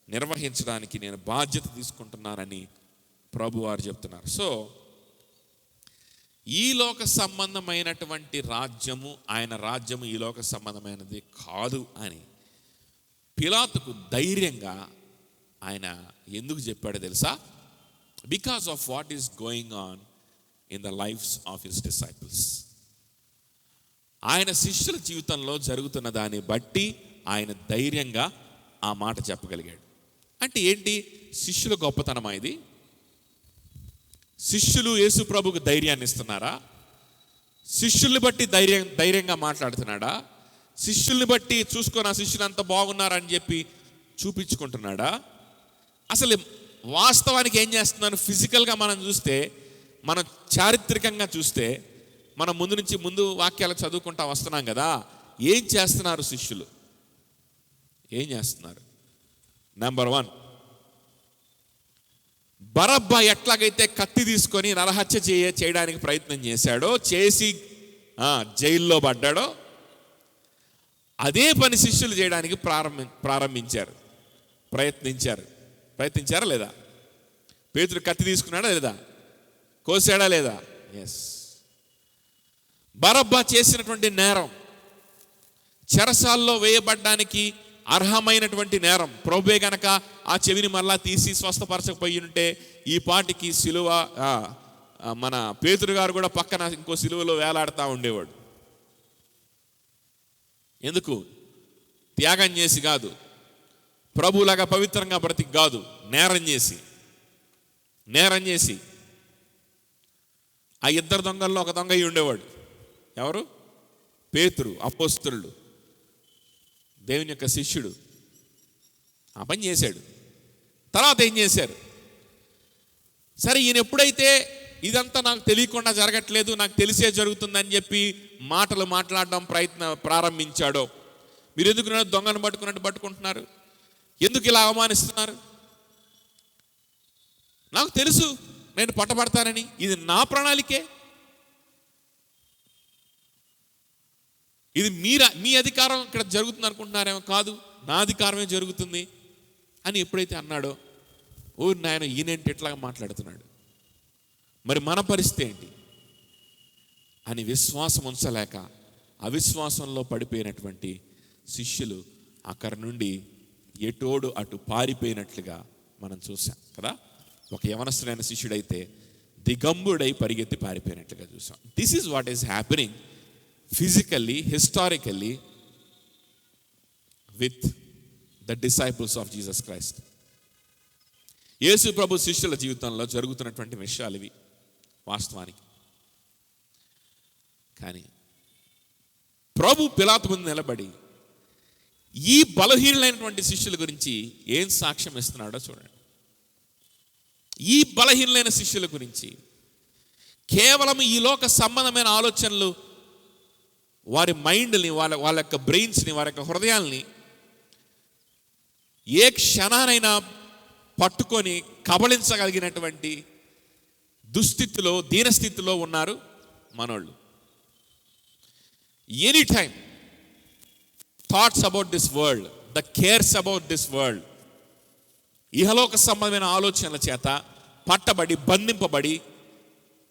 నిర్వహించడానికి నేను బాధ్యత తీసుకుంటున్నానని ప్రభు వారు చెప్తున్నారు. సో ఈ లోక సంబంధమైనటువంటి రాజ్యము, ఆయన రాజ్యము ఈ లోక సంబంధమైనది కాదు అని పిలాతుకు ధైర్యంగా ఆయన ఎందుకు చెప్పాడో తెలుసా? Because of what is going on in the lives of his disciples. ఆయన శిష్యుల జీవితంలో జరుగుతున్న దాన్ని బట్టి ఆయన ధైర్యంగా ఆ మాట చెప్పగలిగాడు. అంటే ఏంటి? శిష్యుల గొప్పతనమా ఇది? శిష్యులు యేసు ప్రభుకు ధైర్యాన్ని ఇస్తున్నారా? శిష్యుల్ని బట్టి ధైర్యంగా మాట్లాడుతున్నాడా? శిష్యుల్ని బట్టి చూసుకొని ఆ శిష్యులు అంత బాగున్నారని చెప్పి చూపించుకుంటున్నాడా? అసలు వాస్తవానికి ఏం చేస్తున్నాను? ఫిజికల్గా మనం చూస్తే, మనం చారిత్రకంగా చూస్తే, మనం ముందు వాక్యాలు చదువుకుంటా వస్తున్నాం కదా. ఏం చేస్తున్నారు శిష్యులు? ఏం చేస్తున్నారు? నెంబర్ 1, బరబ్బా ఎట్లాగైతే కత్తి తీసుకొని నరహత్య చేయడానికి ప్రయత్నం చేశాడో, చేసి జైల్లో పడ్డాడో, అదే పని శిష్యులు చేయడానికి ప్రయత్నించారా లేదా? పేతురు కత్తి తీసుకున్నాడా లేదా? కోసాడా లేదా? ఎస్. బరబ్బా చేసినటువంటి నేరం, చెరసాల్లో వేయబడ్డానికి అర్హమైనటువంటి నేరం. ప్రభువే గనక ఆ చెవిని మళ్ళా తీసి స్వస్థపరచకపోయి ఉంటే ఈ పాటికి సిలువ, మన పేతురు గారు కూడా పక్కన ఇంకో సిలువలో వేలాడుతూ ఉండేవాడు. ఎందుకు? త్యాగం చేసి కాదు, ప్రభులాగా పవిత్రంగా బ్రతికి కాదు, నేరం చేసి. ఆ ఇద్దరు దొంగల్లో ఒక దొంగ అయి ఉండేవాడు. ఎవరు? పేతురు, అపోస్తలుడు, దేవుని యొక్క శిష్యుడు. ఆ పని చేశాడు. తర్వాత ఏం చేశారు? సరే, ఈయన ఎప్పుడైతే ఇదంతా నాకు తెలియకుండా జరగట్లేదు, నాకు తెలిసే జరుగుతుందని చెప్పి మాటలు మాట్లాడడం ప్రారంభించాడో, మీరు ఎందుకు నన్ను దొంగను పట్టుకుంటున్నారు? ఎందుకు ఇలా అవమానిస్తున్నారు? నాకు తెలుసు నేను పట్టబడతానని, ఇది నా ప్రణాళికే, ఇది మీ అధికారం ఇక్కడ జరుగుతుంది అనుకుంటున్నారేమో, కాదు, నా అధికారమే జరుగుతుంది అని ఎప్పుడైతే అన్నాడో, ఓ నాయన ఈయనేంటి ఎట్లాగా మాట్లాడుతున్నాడు, మరి మన పరిస్థితి ఏంటి అని విశ్వాసం ఉంచలేక అవిశ్వాసంలో పడిపోయినటువంటి శిష్యులు అక్కడి నుండి ఎటోడు అటు పారిపోయినట్లుగా మనం చూసాం కదా. ఒక యవనస్తుడైన శిష్యుడైతే దిగంబుడై పరిగెత్తి పారిపోయినట్లుగా చూసాం. This is what is happening physically, historically with the disciples of Jesus Christ. యేసు ప్రభు శిష్యుల జీవితంలో జరుగుతున్నటువంటి విషయాలు ఇవి వాస్తవానికి. కానీ ప్రభు పిలాతు ముందు నిలబడి ఈ బలహీనులైనటువంటి శిష్యుల గురించి ఏం సాక్ష్యం ఇస్తున్నాడో చూడండి. ఈ బలహీనులైన శిష్యుల గురించి కేవలం ఈ లోక సంబంధమైన ఆలోచనలు, వారి మైండ్ని, వాళ్ళ యొక్క బ్రెయిన్స్ని, వారి యొక్క హృదయాల్ని ఏ క్షణానైనా పట్టుకొని కబళించగలిగినటువంటి దుస్థితిలో, దీనస్థితిలో ఉన్నారు మనోళ్ళు. Any time thoughts about this world, the cares about this world, ఇహలోక సంబంధమైన ఆలోచనల చేత పట్టబడి బంధింపబడి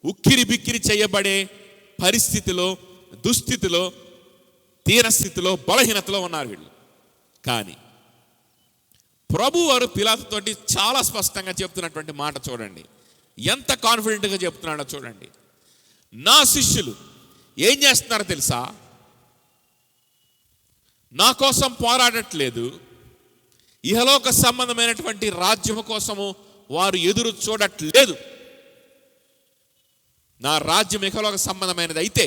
ఉక్కిరి బిక్కిరి చేయబడే పరిస్థితిలో, దుస్థితిలో, దీనస్థితిలో, బలహీనతలో ఉన్నారు వీళ్ళు. కానీ ప్రభువారు పిలాతుతోటి చాలా స్పష్టంగా చెప్తున్నటువంటి మాట చూడండి, ఎంత కాన్ఫిడెంట్గా చెప్తున్నాడో చూడండి. నా శిష్యులు ఏం చేస్తున్నారో తెలుసా? నా కోసం పోరాడట్లేదు, ఇహలోక సంబంధమైనటువంటి రాజ్యము కోసము వారు ఎదురు చూడట్లేదు. నా రాజ్యం ఇహలోక సంబంధమైనది అయితే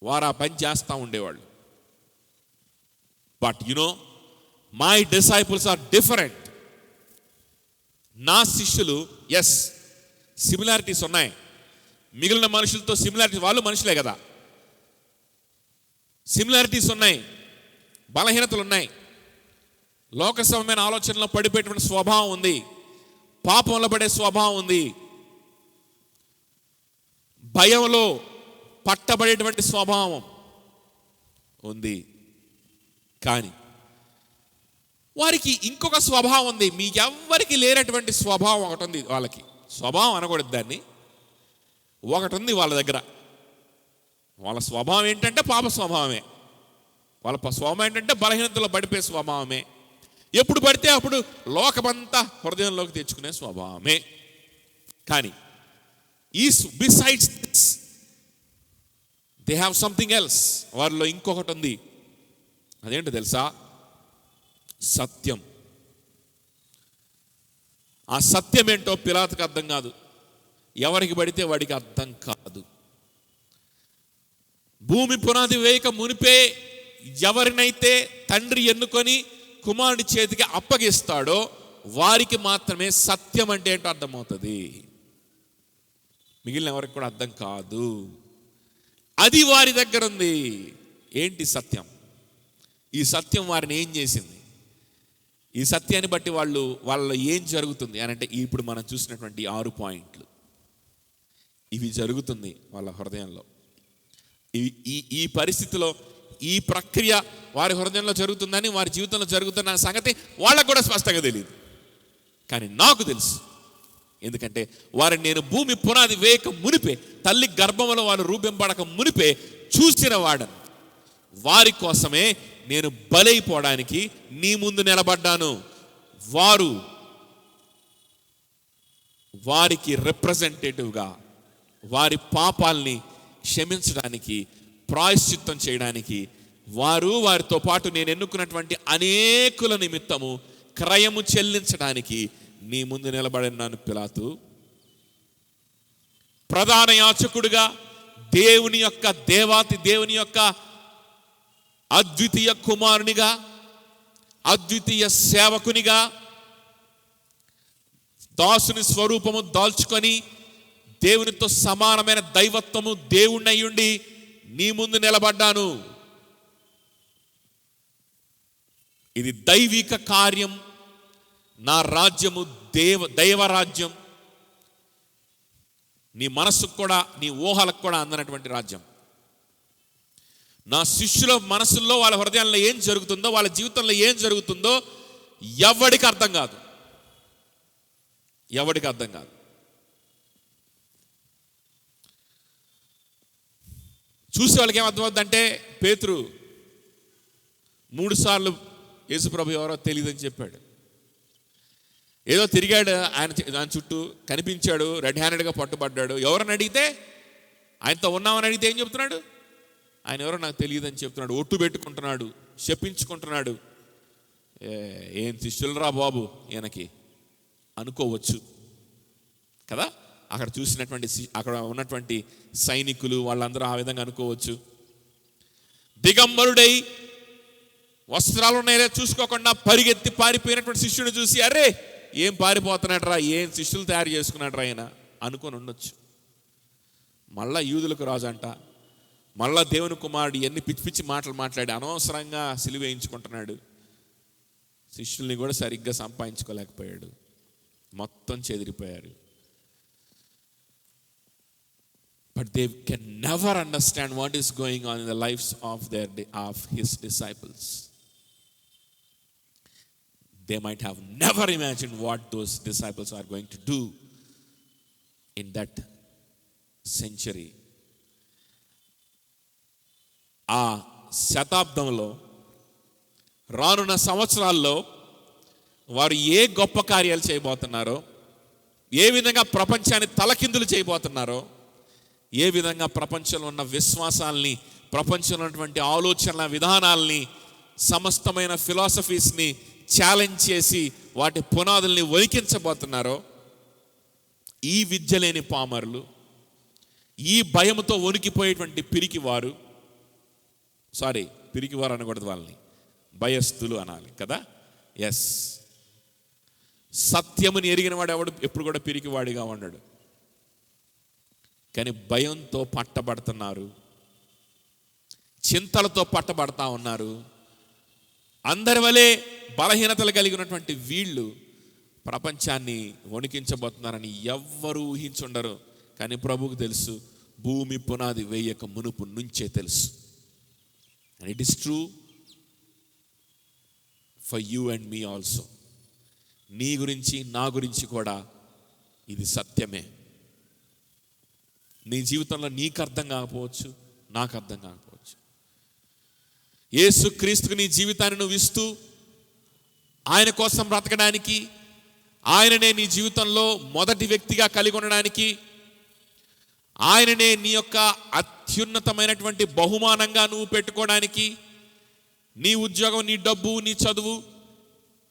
వారు ఆ పని చేస్తూ ఉండేవాళ్ళు. But my disciples are different. నా శిష్యులు, ఎస్, సిమిలారిటీస్ ఉన్నాయి, మిగిలిన మనుషులతో సిమిలారిటీస్, వాళ్ళు మనుషులే కదా, సిమిలారిటీస్ ఉన్నాయి, బలహీనతలు ఉన్నాయి, లోక సమమైన ఆలోచనలో పడిపోయేటువంటి స్వభావం ఉంది, పాపంలో పడే స్వభావం ఉంది, భయంలో పట్టబడేటువంటి స్వభావం ఉంది. కానీ వారికి ఇంకొక స్వభావం ఉంది, మీకెవ్వరికి లేనటువంటి స్వభావం ఒకటి ఉంది. వాళ్ళకి స్వభావం అనకూడదు దాన్ని, ఒకటి ఉంది వాళ్ళ దగ్గర. వాళ్ళ స్వభావం ఏంటంటే పాప స్వభావమే. వాళ్ళ స్వభావం ఏంటంటే బలహీనతలో పడిపోయే స్వభావమే. ఎప్పుడు పడితే అప్పుడు లోకమంతా హృదయంలోకి తెచ్చుకునే స్వభావమే. కానీ ఈ besides this they have something else. వారిలో ఇంకొకటి ఉంది. అదేంటో తెలుసా? సత్యం. ఆ సత్యం ఏంటో పిలాతుకు అర్థం కాదు, ఎవరికి పడితే వాడికి అర్థం కాదు. భూమి పునాది వేయక మునిపే ఎవరినైతే తండ్రి ఎన్నుకొని కుమారుడి చేతికి అప్పగిస్తాడో వారికి మాత్రమే సత్యం అంటే ఏంటో అర్థమవుతుంది, మిగిలిన ఎవరికి కూడా అర్థం కాదు. అది వారి దగ్గర ఉంది. ఏంటి సత్యం? ఈ సత్యం వారిని ఏం చేసింది? ఈ సత్యాన్ని బట్టి వాళ్ళలో ఏం జరుగుతుంది అని అంటే, ఇప్పుడు మనం చూసినటువంటి 6 పాయింట్లు ఇవి జరుగుతుంది వాళ్ళ హృదయంలో. ఈ పరిస్థితిలో ఈ ప్రక్రియ వారి హృదయంలో జరుగుతుందని, వారి జీవితంలో జరుగుతున్న సంగతి వాళ్ళకు కూడా స్పష్టంగా తెలియదు. కానీ నాకు తెలుసు, ఎందుకంటే వారిని నేను భూమి పునాది వేయక మునిపే, తల్లి గర్భంలో వారు రూపింపడక మునిపే చూసిన వాడను. వారి కోసమే నేను బలైపోవడానికి నీ ముందు నిలబడ్డాను. వారికి రిప్రజెంటేటివ్గా, వారి పాపాల్ని క్షమించడానికి, ప్రాయశ్చిత్తం చేయడానికి, వారితో పాటు నేను ఎన్నుకున్నటువంటి అనేకుల నిమిత్తము క్రయము చెల్లించడానికి నీ ముందు నిలబడినాను పిలాతు. ప్రధాన యాజకుడిగా, దేవుని యొక్క అద్వితీయ కుమారునిగా, అద్వితీయ సేవకునిగా, దాసుని స్వరూపము దాల్చుకొని దేవునితో సమానమైన దైవత్వము దేవుణ్ణయ్యుండి నీ ముందు నిలబడ్డాను. ఇది దైవిక కార్యం. నా రాజ్యము దైవరాజ్యం. నీ మనస్సుకు కూడా, నీ ఊహలకు కూడా అందనటువంటి రాజ్యం. నా శిష్యుల మనసుల్లో, వాళ్ళ హృదయాల్లో ఏం జరుగుతుందో, వాళ్ళ జీవితంలో ఏం జరుగుతుందో ఎవడికి అర్థం కాదు. చూసే వాళ్ళకి ఏం అర్థమవుతుందంటే, పేతురు 3 సార్లు యేసుప్రభు ఎవరో తెలియదని చెప్పాడు. ఏదో తిరిగాడు ఆయన చుట్టూ, కనిపించాడు, రెడ్ హ్యాండెడ్గా పట్టుబడ్డాడు. ఎవరని అడిగితే, ఆయనతో ఉన్నామని అడిగితే ఏం చెప్తున్నాడు? ఆయన ఎవరో నాకు తెలియదని చెప్తున్నాడు. ఒట్టు పెట్టుకుంటున్నాడు, శపించుకుంటున్నాడు. ఏం శిష్యులరా బాబు ఈయనకి అనుకోవచ్చు కదా. అక్కడ ఉన్నటువంటి సైనికులు వాళ్ళందరూ ఆ విధంగా అనుకోవచ్చు. దిగంబరుడై వస్త్రాలు ఉన్నాయో చూసుకోకుండా పరిగెత్తి పారిపోయినటువంటి శిష్యుని చూసి, అరే ఏం పారిపోతున్నాడు రా, ఏం శిష్యులు తయారు చేసుకున్నాడు రా ఆయన అనుకొని ఉండొచ్చు. మళ్ళా యూదులకు రాజు అంట, మళ్ళా దేవుని కుమారుడు ఎన్ని పిచ్చి పిచ్చి మాటలు మాట్లాడి అనవసరంగా సిలువ వేయించుకుంటున్నాడు. శిష్యుల్ని కూడా సరిగ్గా సంపాదించుకోలేకపోయాడు, మొత్తం చెదిరిపోయారు. But they can never understand what is going on in the lives of his disciples. They might have never imagine what those disciples are going to do in that century. ఆ శతాబ్దంలో, రానున్న సంవత్సరాల్లో వారు ఏ గొప్ప కార్యాలు చేయబోతున్నారో, ఏ విధంగా ప్రపంచాన్ని తలకిందులు చేయబోతున్నారో, ఏ విధంగా ప్రపంచంలో ఉన్న విశ్వాసాల్ని, ప్రపంచంలో ఉన్నటువంటి ఆలోచనల విధానాల్ని, సమస్తమైన ఫిలాసఫీస్ని ఛాలెంజ్ చేసి వాటి పునాదుల్ని వణికించబోతున్నారో, ఈ విద్య లేని పామరులు, ఈ భయంతో వణికిపోయేటువంటి పిరికివారు అనకూడదు, వాళ్ళని భయస్థులు అనాలి కదా. ఎస్, సత్యముని ఎరిగిన వాడు ఎవడు ఎప్పుడు కూడా పిరికివాడిగా ఉన్నాడు. కానీ భయంతో పట్టబడుతున్నారు, చింతలతో పట్టబడతా ఉన్నారు. అందరి వలె బలహీనతలు కలిగినటువంటి వీళ్ళు ప్రపంచాన్ని వణికించబోతున్నారని ఎవ్వరూ ఊహించుండరు. కానీ ప్రభువుకు తెలుసు, భూమి పునాది వేయక మునుపు నుంచే తెలుసు. And it is true for you and me also. నీ గురించి, నా గురించి కూడా ఇది సత్యమే. నీ జీవితంలో నీకు అర్థం కాకపోవచ్చు, నాకు అర్థం కాకపోవచ్చు. యేసుక్రీస్తుకు నీ జీవితాన్ని నువ్వు ఇస్తూ ఆయన కోసం బ్రతకడానికి, ఆయననే నీ జీవితంలో మొదటి వ్యక్తిగా కలిగి ఉండడానికి, ఆయననే నీ యొక్క అత్యున్నతమైనటువంటి బహుమానంగా నువ్వు పెట్టుకోవడానికి, నీ ఉద్యోగం, నీ డబ్బు, నీ చదువు,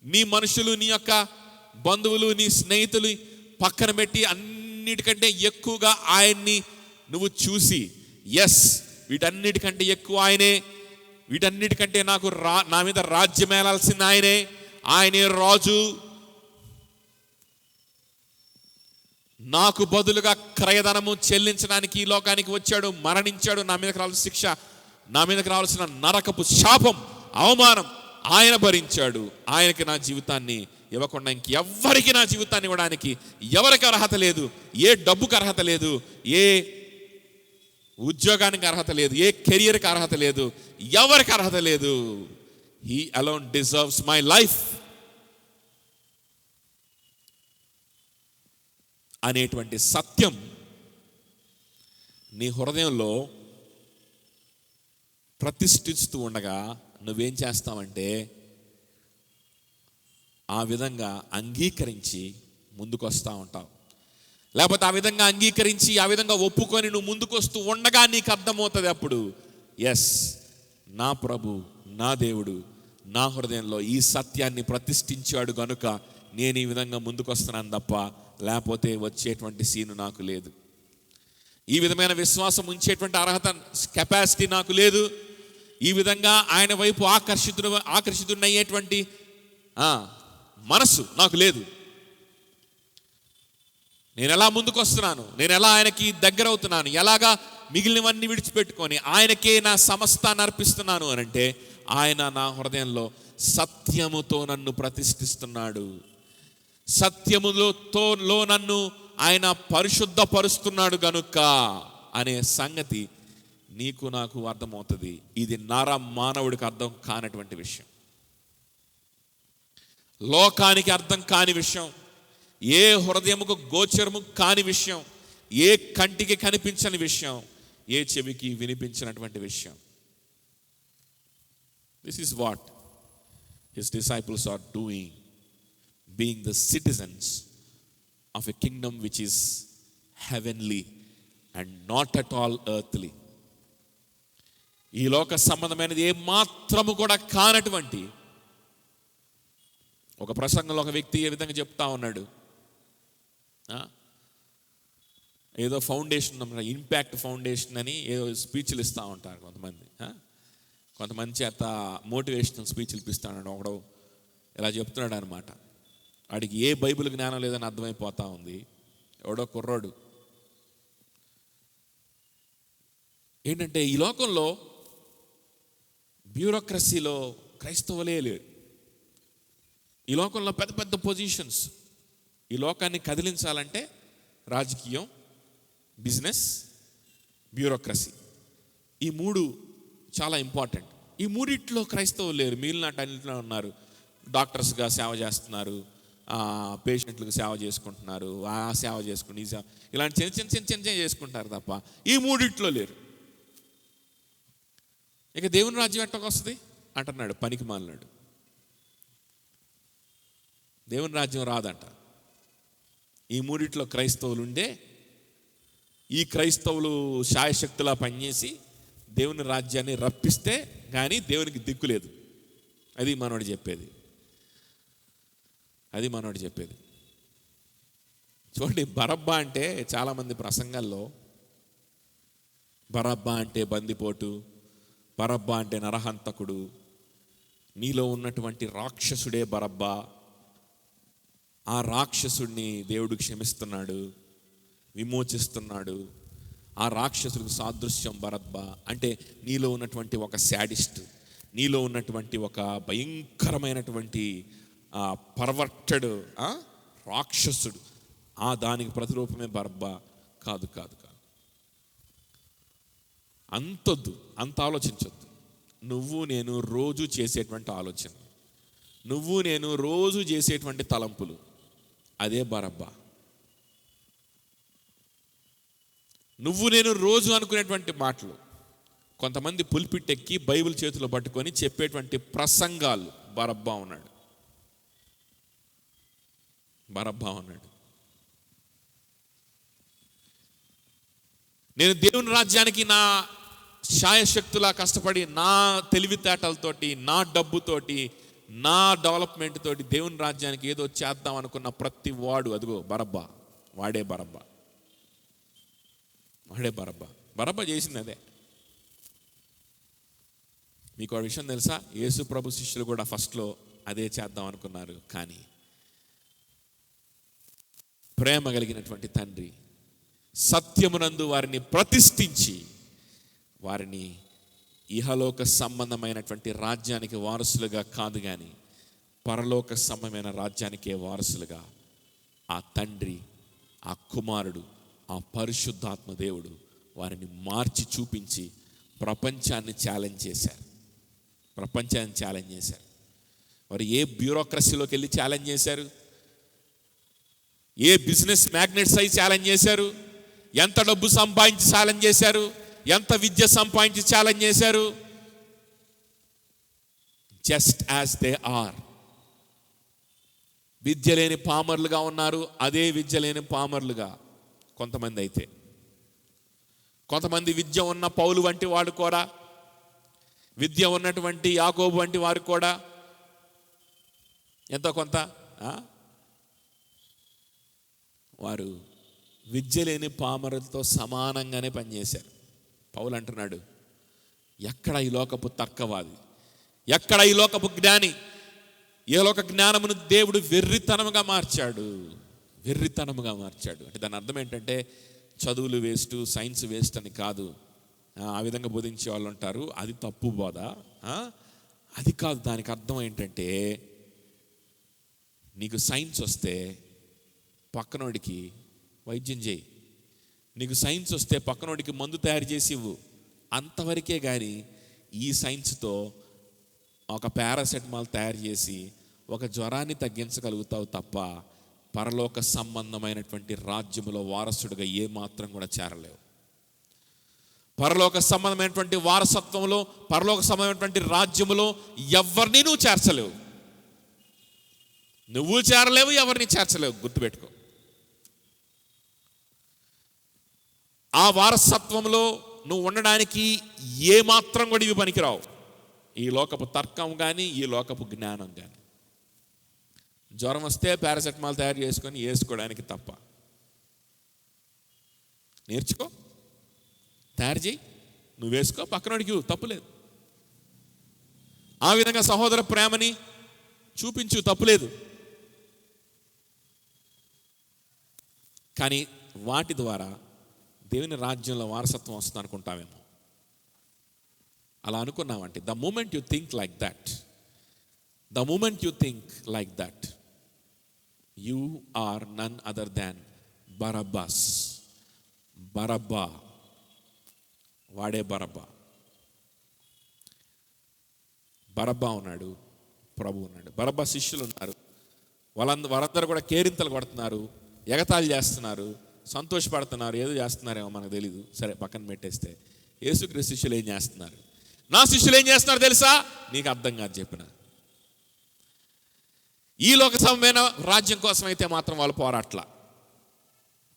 నీ మనుషులు, నీ యొక్క బంధువులు, నీ స్నేహితులు పక్కన పెట్టి అన్నిటికంటే ఎక్కువగా ఆయన్ని నువ్వు చూసి, ఎస్ వీటన్నిటికంటే ఎక్కువ ఆయనే, వీటన్నిటికంటే నాకు నా మీద రాజ్యం ఏలాల్సింది ఆయనే రాజు, నాకు బదులుగా క్రయధనము చెల్లించడానికి ఈ లోకానికి వచ్చాడు, మరణించాడు, నా మీదకి రావాల్సిన శిక్ష, నా మీదకి రావాల్సిన నరకపు శాపం, అవమానం ఆయన భరించాడు. ఆయనకి నా జీవితాన్ని ఇవ్వకుండా ఇంకెవ్వరికి నా జీవితాన్ని ఇవ్వడానికి ఎవరికి అర్హత లేదు. ఏ డబ్బుకి అర్హత లేదు, ఏ ఉద్యోగానికి అర్హత లేదు, ఏ కెరియర్కి అర్హత లేదు, ఎవరికి అర్హత లేదు. He alone deserves my life అనేటువంటి సత్యం నీ హృదయంలో ప్రతిష్ఠిస్తూ ఉండగా నువ్వేం చేస్తావంటే, ఆ విధంగా అంగీకరించి ముందుకు వస్తూ ఉంటావు. లేకపోతే ఆ విధంగా అంగీకరించి, ఆ విధంగా ఒప్పుకొని నువ్వు ముందుకు వస్తూ ఉండగా నీకు అర్థమవుతుంది అప్పుడు, ఎస్ నా ప్రభు, నా దేవుడు నా హృదయంలో ఈ సత్యాన్ని ప్రతిష్ఠించాడు కనుక నేను ఈ విధంగా ముందుకు వస్తున్నాను తప్ప లేకపోతే వచ్చేటువంటి సీను నాకు లేదు. ఈ విధమైన విశ్వాసం ఉంచేటువంటి అర్హత, కెపాసిటీ నాకు లేదు. ఈ విధంగా ఆయన వైపు ఆకర్షితుడయ్యేటువంటి మనసు నాకు లేదు. నేను ఎలా ముందుకు వస్తున్నాను, నేను ఎలా ఆయనకి దగ్గర అవుతున్నాను, ఎలాగా మిగిలినవన్నీ విడిచిపెట్టుకొని ఆయనకే నా సమస్తాన్ని అర్పిస్తున్నాను అని అంటే, ఆయన నా హృదయంలో సత్యముతో నన్ను ప్రతిష్ఠిస్తున్నాడు, సత్యములో నన్ను ఆయన పరిశుద్ధపరుస్తున్నాడు గనుక అనే సంగతి నీకు నాకు అర్థమవుతుంది. ఇది మానవుడికి అర్థం కానటువంటి విషయం, లోకానికి అర్థం కాని విషయం, ఏ హృదయముకు గోచరము కాని విషయం, ఏ కంటికి కనిపించని విషయం, ఏ చెవికి వినిపించినటువంటి విషయం. This is what his disciples are doing, being the citizens of a kingdom which is heavenly and not at all earthly. ఈ లోక సంబంధమైనది ఏ మాత్రము కూడా కానటువంటి ఒక ప్రసంగంలో ఒక వ్యక్తి ఏ విధంగా చెప్తా ఉన్నాడు, ఏదో ఫౌండేషన్, ఇంపాక్ట్ ఫౌండేషన్ అని ఏదో స్పీచ్లు ఇస్తూ ఉంటారు కొంతమంది చేత మోటివేషనల్ స్పీచ్లు ఇపిస్తాడు. ఒకడు ఇలా చెప్తున్నాడు అనమాట, వాడికి ఏ బైబిల్ జ్ఞానం లేదని అర్థమైపోతా ఉంది. ఎవడో కుర్రాడు ఏంటంటే, ఈ లోకంలో బ్యూరోక్రసీలో క్రైస్తవులే లేరు. ఈ లోకంలో పెద్ద పెద్ద పొజిషన్స్, ఈ లోకాన్ని కదిలించాలంటే రాజకీయం, బిజినెస్, బ్యూరోక్రసీ, ఈ మూడు చాలా ఇంపార్టెంట్. ఈ మూడిట్లో క్రైస్తవులు లేరు, మిగిలినట్టు అన్నింటిలో ఉన్నారు. డాక్టర్స్గా సేవ చేస్తున్నారు, పేషెంట్లకు సేవ చేసుకుంటున్నారు, ఆ సేవ చేసుకుంటు ఈ సేవ, ఇలాంటి చిన్న చిన్న చిన్న చిన్న చిన్న చేసుకుంటారు తప్ప ఈ మూడిట్లో లేరు. ఇక దేవుని రాజ్యం ఎట్టకు వస్తుంది అంటున్నాడు పనికి మాలినాడు. దేవుని రాజ్యం రాదంట. ఈ మూడిట్లో క్రైస్తవులు ఉండే, ఈ క్రైస్తవులు శాయశక్తులా పనిచేసి దేవుని రాజ్యాన్ని రప్పిస్తే కానీ దేవునికి దిక్కు లేదు. అది మనోడు చెప్పేది. చూడండి, బరబ్బా అంటే చాలామంది ప్రసంగాల్లో బరబ్బా అంటే బందిపోటు, బరబ్బా అంటే నరహంతకుడు, నీలో ఉన్నటువంటి రాక్షసుడే బరబ్బా, ఆ రాక్షసుడిని దేవుడు క్షమిస్తున్నాడు, విమోచిస్తున్నాడు, ఆ రాక్షసుడికి సాదృశ్యం బరబ్బా. అంటే నీలో ఉన్నటువంటి ఒక శాడిస్ట్, నీలో ఉన్నటువంటి ఒక భయంకరమైనటువంటి పర్వర్టెడ్ రాక్షసుడు, దానికి ప్రతిరూపమే బరబ్బా. కాదు కాదు కాదు, అంతొద్దు, అంత ఆలోచించొద్దు. నువ్వు నేను రోజు చేసేటువంటి ఆలోచన, నువ్వు నేను రోజు చేసేటువంటి తలంపులు, అదే బరబ్బా. నువ్వు నేను రోజు అనుకునేటువంటి మాటలు, కొంతమంది పుల్పిట్ ఎక్కి బైబిల్ చేతిలో పట్టుకొని చెప్పేటువంటి ప్రసంగాలు, బరబ్బా ఉన్నాడు. నేను దేవుని రాజ్యానికి నా శాయశక్తులా కష్టపడి, నా తెలివితేటలతోటి, నా డబ్బుతోటి, నా డెవలప్మెంట్ తోటి దేవుని రాజ్యానికి ఏదో చేద్దాం అనుకున్న ప్రతి వాడు, అదిగో బరబ్బా, వాడే బరబ్బా. బరబ్బా చేసింది అదే. మీకు ఆ విషయం తెలుసా? యేసు ప్రభు శిష్యులు కూడా ఫస్ట్లో అదే చేద్దాం అనుకున్నారు. కానీ ప్రేమ కలిగినటువంటి తండ్రి సత్యమునందు వారిని ప్రతిష్ఠించి, వారిని ఇహలోక సంబంధమైనటువంటి రాజ్యానికి వారసులుగా కాదు కానీ పరలోక సంబంధమైన రాజ్యానికే వారసులుగా ఆ తండ్రి, ఆ కుమారుడు, ఆ పరిశుద్ధాత్మ దేవుడు వారిని మార్చి చూపించి ప్రపంచాన్ని ఛాలెంజ్ చేశారు. వారు ఏ బ్యూరోక్రసీలోకి వెళ్ళి ఛాలెంజ్ చేశారు? ఏ బిజినెస్ మ్యాగ్నెట్స్ అయి ఛాలెంజ్ చేశారు? ఎంత డబ్బు సంపాదించి ఛాలెంజ్ చేశారు? ఎంత విద్య సంపాదించి ఛాలెంజ్ చేశారు? Just as they are. విద్య లేని పామర్లుగా ఉన్నారు, అదే విద్య లేని పామర్లుగా కొంతమంది. అయితే కొంతమంది విద్య ఉన్న పౌలు వంటి వాడు కూడా, విద్య ఉన్నటువంటి యాకోబు వంటి వారు కూడా ఎంతో కొంత వారు విద్య లేని పామరులతో సమానంగానే పనిచేశారు. పౌలు అంటున్నాడు, ఎక్కడ ఈ లోకపు తర్కవాది, ఎక్కడ ఈ లోకపు జ్ఞాని? ఏ లోక జ్ఞానమును దేవుడు వెర్రితనముగా మార్చాడు. అంటే దాని అర్థం ఏంటంటే చదువులు వేస్ట్, సైన్స్ వేస్ట్ అని కాదు. ఆ విధంగా బోధించే వాళ్ళు ఉంటారు, అది తప్పు బోధ. అది కాదు. దానికి అర్థం ఏంటంటే, నీకు సైన్స్ వస్తే పక్కనోడికి వైద్యం చేయి, నీకు సైన్స్ వస్తే పక్కనోడికి మందు తయారు చేసి ఇవ్వు, అంతవరకే. కానీ ఈ సైన్స్తో ఒక పారాసెటమాల్ తయారు చేసి ఒక జ్వరాన్ని తగ్గించగలుగుతావు తప్ప పరలోక సంబంధమైనటువంటి రాజ్యములో వారసుడిగా ఏమాత్రం కూడా చేరలేవు. పరలోక సంబంధమైనటువంటి వారసత్వంలో, పరలోక సంబంధమైనటువంటి రాజ్యములో ఎవరిని నువ్వు చేర్చలేవు. నువ్వు చేరలేవు, ఎవరిని చేర్చలేవు. గుర్తుపెట్టుకో. ఆ వారసత్వంలో నువ్వు ఉండడానికి ఏమాత్రం కూడా ఇవి పనికిరావు. ఈ లోకపు తర్కం కానీ, ఈ లోకపు జ్ఞానం కానీ. జ్వరం వస్తే పారాసెటమాల్ తయారు చేసుకొని వేసుకోవడానికి తప్ప. నేర్చుకో, తయారు చేయి, నువ్వు వేసుకో, పక్కనోడికి తప్పులేదు. ఆ విధంగా సహోదర ప్రేమని చూపించు, తప్పులేదు. కానీ వాటి ద్వారా దేవుని రాజ్యంలో వారసత్వం వస్తుంది అనుకుంటామేమో. అలా అనుకున్నామంటే the moment you think like that you are none other than Barabbas. బరబ్బా, వాడే బరబ్బా ఉన్నాడు. ప్రభు ఉన్నాడు. బరబ్బా శిష్యులు ఉన్నారు, వారందరూ కూడా కేరింతలు కొడుతున్నారు, ఎగతాళి చేస్తున్నారు, సంతోషపడుతున్నారు, ఏదో చేస్తున్నారేమో మనకు తెలీదు, సరే పక్కన పెట్టేస్తే యేసుక్రీస్తు శిష్యులు ఏం చేస్తున్నారు? నా శిష్యులు ఏం చేస్తున్నారు తెలుసా? నీకు అర్థం కాదు చెప్పిన. ఈ లోక సంబంధమైన రాజ్యం కోసం అయితే మాత్రం వాళ్ళు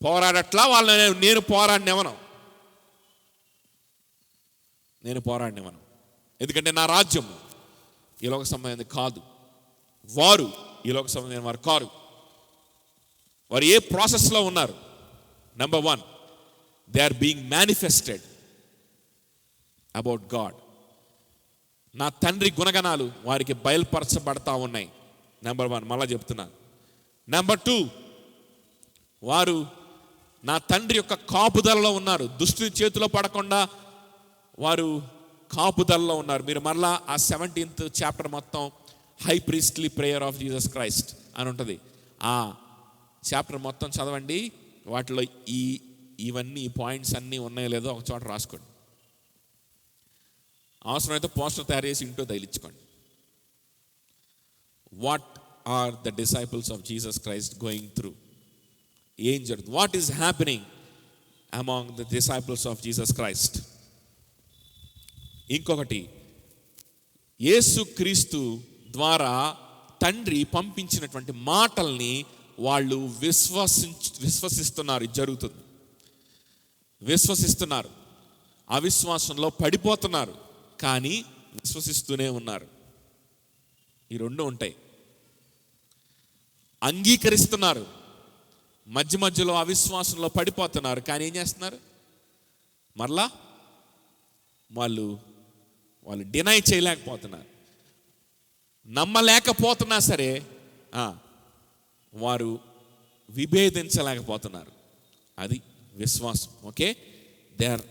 పోరాడట్లా వాళ్ళని నేను పోరాడినివ్వను. ఎందుకంటే నా రాజ్యం ఈ లోక సంబంధమైనది కాదు, వారు ఈ లోక సంబంధమైన వారు కారు. వారు ఏ ప్రాసెస్లో ఉన్నారు? Number 1, they are being manifested about God. నా తండ్రి గుణగణాలు వారికి బయలుపరచబడతా ఉన్నాయి. నెంబర్ 1, మళ్ళా చెప్తున్నాను. నెంబర్ 2, వారు నా తండ్రి యొక్క కాపుదలలో ఉన్నారు. దుష్టుని చేతిలో పడకుండా వారు కాపుదలలో ఉన్నారు. మీరు మరలా ఆ 17th చాప్టర్ మొత్తం high priestly prayer of Jesus Christ అని ఉంటుంది. ఆ చాప్టర్ మొత్తం చదవండి. వాటిలో ఇవన్నీ పాయింట్స్ అన్నీ ఉన్నాయో లేదో ఒక చోట రాసుకోండి. అవసరమైతే పోస్టర్ తయారు చేసి ఇంట్లో తగిలించుకోండి. What are the disciples of Jesus Christ going through? ఏం జరుగుతుంది? What is happening among the disciples of Jesus Christ? ఇంకొకటి, యేసుక్రీస్తు ద్వారా తండ్రి పంపించినటువంటి మాటల్ని వాళ్ళు విశ్వసిస్తున్నారు. ఇది జరుగుతుంది. విశ్వసిస్తున్నారు, అవిశ్వాసంలో పడిపోతున్నారు, కానీ విశ్వసిస్తూనే ఉన్నారు. ఈ రెండు ఉంటాయి. అంగీకరిస్తున్నారు, మధ్య మధ్యలో అవిశ్వాసంలో పడిపోతున్నారు, కానీ ఏం చేస్తున్నారు? మరలా వాళ్ళు డినై చేయలేకపోతున్నారు. నమ్మలేకపోతున్నా సరే వారు విభేదించలేకపోతున్నారు. అది విశ్వాసం. Okay, they are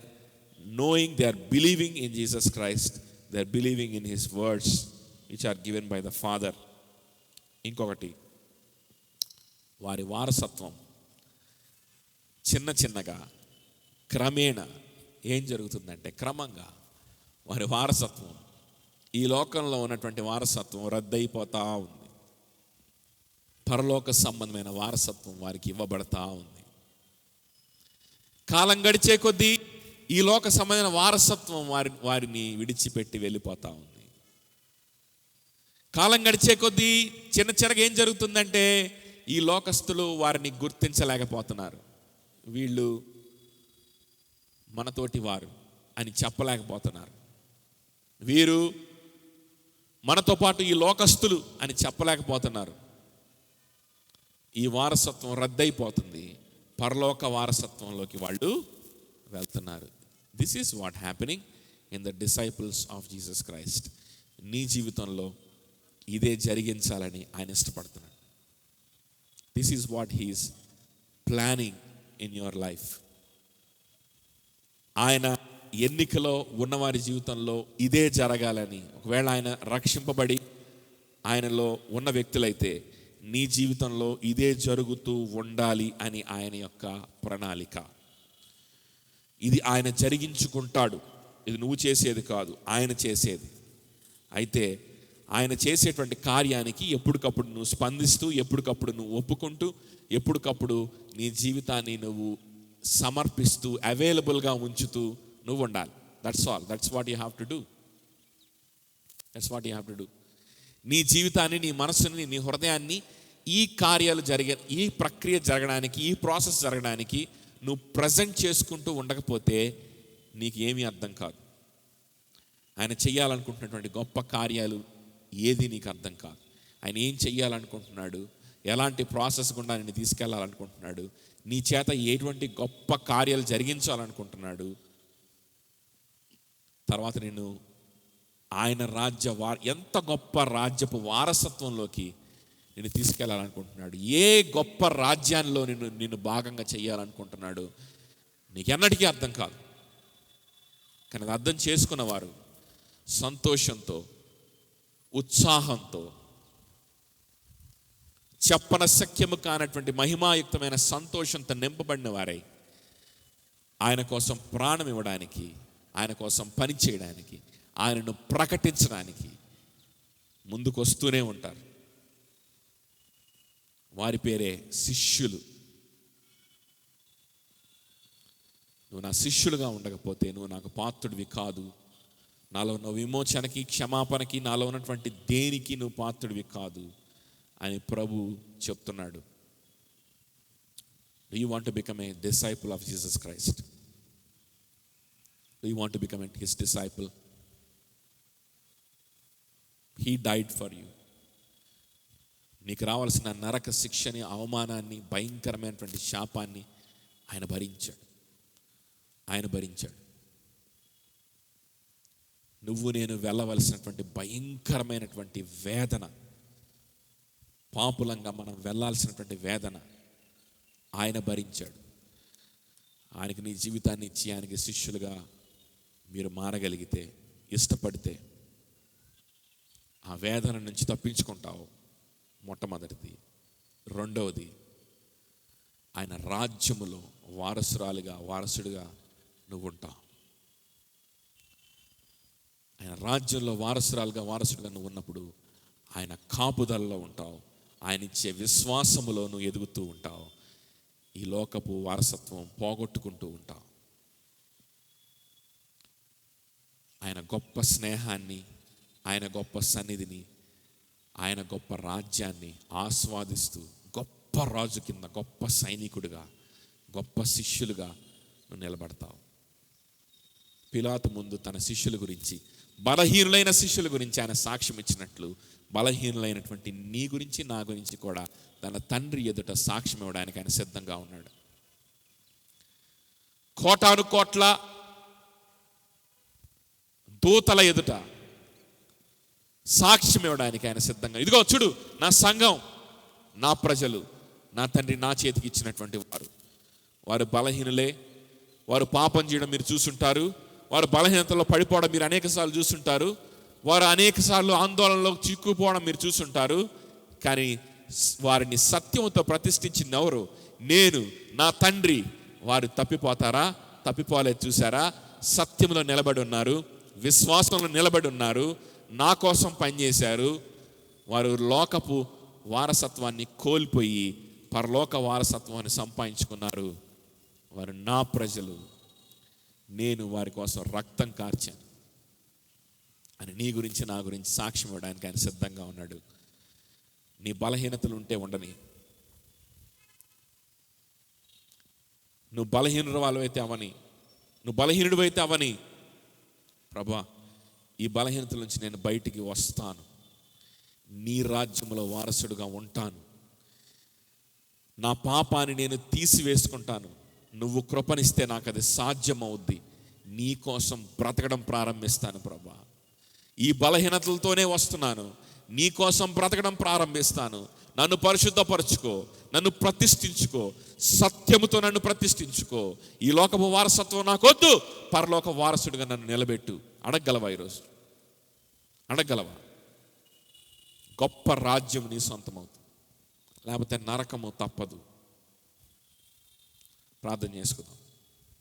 knowing, they are believing in Jesus Christ, they are believing in his words which are given by the Father. ఇంకొకటి, వారి వారసత్వం చిన్నగా క్రమేణా ఏం జరుగుతుందంటే, క్రమంగా వారి వారసత్వం, ఈ లోకంలో ఉన్నటువంటి వారసత్వం రద్దయిపోతా ఉంది. పరలోక సంబంధమైన వారసత్వం వారికి ఇవ్వబడతా ఉంది. కాలం గడిచే కొద్దీ ఈ లోక సంబంధమైన వారసత్వం వారిని విడిచిపెట్టి వెళ్ళిపోతా ఉంది. కాలం గడిచే కొద్దీ చిన్నగా ఏం జరుగుతుందంటే, ఈ లోకస్తులు వారిని గుర్తించలేకపోతున్నారు. వీళ్ళు మనతోటి వారు అని చెప్పలేకపోతున్నారు. వీరు మనతో పాటు ఈ లోకస్తులు అని చెప్పలేకపోతున్నారు. ఈ వారసత్వం రద్దయిపోతుంది. పరలోక వారసత్వంలోకి వాళ్ళు వెళ్తున్నారు. This is what happening in the disciples of Jesus Christ. నీ జీవితంలో ఇదే జరిగించాలని ఆయన ఇష్టపడుతున్నాడు. This is what he's planning in your life. ఆయన ఎన్నికలో ఉన్నవారి జీవితంలో ఇదే జరగాలని, ఒకవేళ ఆయన రక్షింపబడి ఆయనలో ఉన్న వ్యక్తులైతే నీ జీవితంలో ఇదే జరుగుతూ ఉండాలి అని ఆయన యొక్క ప్రణాళిక. ఇది ఆయన జరిగించుకుంటాడు. ఇది నువ్వు చేసేది కాదు, ఆయన చేసేది. అయితే ఆయన చేసేటువంటి కార్యానికి ఎప్పటికప్పుడు నువ్వు స్పందిస్తూ, ఎప్పటికప్పుడు నువ్వు ఒప్పుకుంటూ, ఎప్పటికప్పుడు నీ జీవితాన్ని నువ్వు సమర్పిస్తూ, అవైలబుల్గా ఉంచుతూ నువ్వు ఉండాలి. That's all. That's what you have to do. నీ జీవితాన్ని, నీ మనస్సుని, నీ హృదయాన్ని ఈ కార్యాలు ఈ ప్రక్రియ జరగడానికి, ఈ ప్రాసెస్ జరగడానికి నువ్వు ప్రజెంట్ చేసుకుంటూ ఉండకపోతే నీకు ఏమీ అర్థం కాదు. ఆయన చెయ్యాలనుకుంటున్నటువంటి గొప్ప కార్యాలు ఏది నీకు అర్థం కాదు. ఆయన ఏం చెయ్యాలనుకుంటున్నాడు, ఎలాంటి ప్రాసెస్ గుండా నిన్ను తీసుకెళ్లాలనుకుంటున్నాడు, నీ చేత ఎటువంటి గొప్ప కార్యాలు జరిగించాలనుకుంటున్నాడు, తర్వాత నేను ఆయన ఎంత గొప్ప రాజ్యపు వారసత్వంలోకి నిన్ను తీసుకెళ్లాలనుకుంటున్నాడు, ఏ గొప్ప రాజ్యాల్లో నిన్ను భాగంగా చేయాలనుకుంటున్నాడు, నీకెన్నటికీ అర్థం కాదు. కానీ అది అర్థం చేసుకున్నవారు సంతోషంతో, ఉత్సాహంతో, చెప్పనశక్యము కానటువంటి మహిమాయుక్తమైన సంతోషంతో నింపబడిన వారై ఆయన కోసం ప్రాణం ఇవ్వడానికి, ఆయన కోసం పని చేయడానికి, ఆయనను ప్రకటించడానికి ముందుకు వస్తూనే ఉంటారు. వారి పేరే శిష్యులు. నువ్వు నా శిష్యులుగా ఉండకపోతే నువ్వు నాకు పాత్రుడివి కాదు. నాలో ఉన్న విమోచనకి, క్షమాపణకి, నాలో ఉన్నటువంటి దేనికి నువ్వు పాత్రుడివి కాదు అని ప్రభు చెప్తున్నాడు. Do you want to become a disciple of Jesus Christ? Do you want to become his disciple? He died for you. నీకు రావాల్సిన నరక శిక్షని, అవమానాన్ని, భయంకరమైనటువంటి శాపాన్ని ఆయన భరించాడు. నువ్వు నేను వెళ్ళవలసినటువంటి భయంకరమైనటువంటి వేదన, పాపులంగా మనం వెళ్ళాల్సినటువంటి వేదన ఆయన భరించాడు. ఆయనకి నీ జీవితాన్ని ఇచ్చి ఆయనకి శిష్యులుగా మీరు మారగలిగితే, ఇష్టపడితే ఆ వేదన నుంచి తప్పించుకుంటావు. మొట్టమొదటిది. రెండవది, ఆయన రాజ్యములో వారసుడిగా నువ్వు ఉంటావు. ఆయన రాజ్యంలో వారసుడిగా నువ్వు ఉన్నప్పుడు ఆయన కాపుదలలో ఉంటావు. ఆయన ఇచ్చే విశ్వాసములో నువ్వు ఎదుగుతూ ఉంటావు. ఈ లోకపు వారసత్వం పోగొట్టుకుంటూ ఉంటావు. ఆయన గొప్ప స్నేహాన్ని, ఆయన గొప్ప సన్నిధిని, ఆయన గొప్ప రాజ్యాన్ని ఆస్వాదిస్తూ గొప్ప రాజు కింద, గొప్ప సైనికుడిగా, గొప్ప శిష్యులుగా నువ్వు నిలబడతావు. పిలాతు ముందు తన శిష్యుల గురించి, బలహీనులైన శిష్యుల గురించి ఆయన సాక్ష్యం ఇచ్చినట్లు, బలహీనులైనటువంటి నీ గురించి, నా గురించి కూడా తన తండ్రి ఎదుట సాక్ష్యం ఇవ్వడానికి ఆయన సిద్ధంగా ఉన్నాడు. కోటాను కోట్ల దూతల ఎదుట సాక్ష్యం ఇవ్వడానికి ఆయన సిద్ధంగా, ఇదిగో చూడు నా సంఘం, నా ప్రజలు, నా తండ్రి నా చేతికి ఇచ్చినటువంటి వారు బలహీనులే. వారు పాపం చేయడం మీరు చూసుంటారు. వారు బలహీనతలో పడిపోవడం మీరు అనేకసార్లు చూసుంటారు. వారు అనేకసార్లు ఆందోళనలో చిక్కుపోవడం మీరు చూసుంటారు. కానీ వారిని సత్యంతో ప్రతిష్ఠించింది ఎవరు? నేను, నా తండ్రి. వారు తప్పిపోతారా? తప్పిపోలేదు. చూసారా? సత్యంలో నిలబడి ఉన్నారు, విశ్వాసంలో నిలబడి ఉన్నారు, నా కోసం పనిచేశారు. వారు లోకపు వారసత్వాన్ని కోల్పోయి పరలోక వారసత్వాన్ని సంపాదించుకున్నారు. వారు నా ప్రజలు, నేను వారి కోసం రక్తం కార్చాను అని నీ గురించి, నా గురించి సాక్ష్యం ఇవ్వడానికి ఆయన సిద్ధంగా ఉన్నాడు. నీ బలహీనతలు ఉంటే ఉండని. నువ్వు బలహీనుడు వాళ్ళవైతే అవని, నువ్వు బలహీనుడు అయితే అవని. ప్రభా, ఈ బలహీనతల నుంచి నేను బయటికి వస్తాను, నీ రాజ్యంలో వారసుడుగా ఉంటాను, నా పాపాన్ని నేను తీసివేసుకుంటాను, నువ్వు కృపనిస్తే నాకు అది సాధ్యం అవుద్ది, నీ కోసం బ్రతకడం ప్రారంభిస్తాను ప్రభా. ఈ బలహీనతలతోనే వస్తున్నాను, నీ కోసం బ్రతకడం ప్రారంభిస్తాను. నన్ను పరిశుద్ధపరచుకో, నన్ను ప్రతిష్ఠించుకో, సత్యముతో నన్ను ప్రతిష్ఠించుకో. ఈ లోకపు వారసత్వం నాకొద్దు, పరలోక వారసుడిగా నన్ను నిలబెట్టు. అడగగలవా? ఈరోజు అడగగలవా? గొప్ప రాజ్యం నీ సొంతమవుతుంది, లేకపోతే నరకము తప్పదు. ప్రార్థన చేసుకుందాం.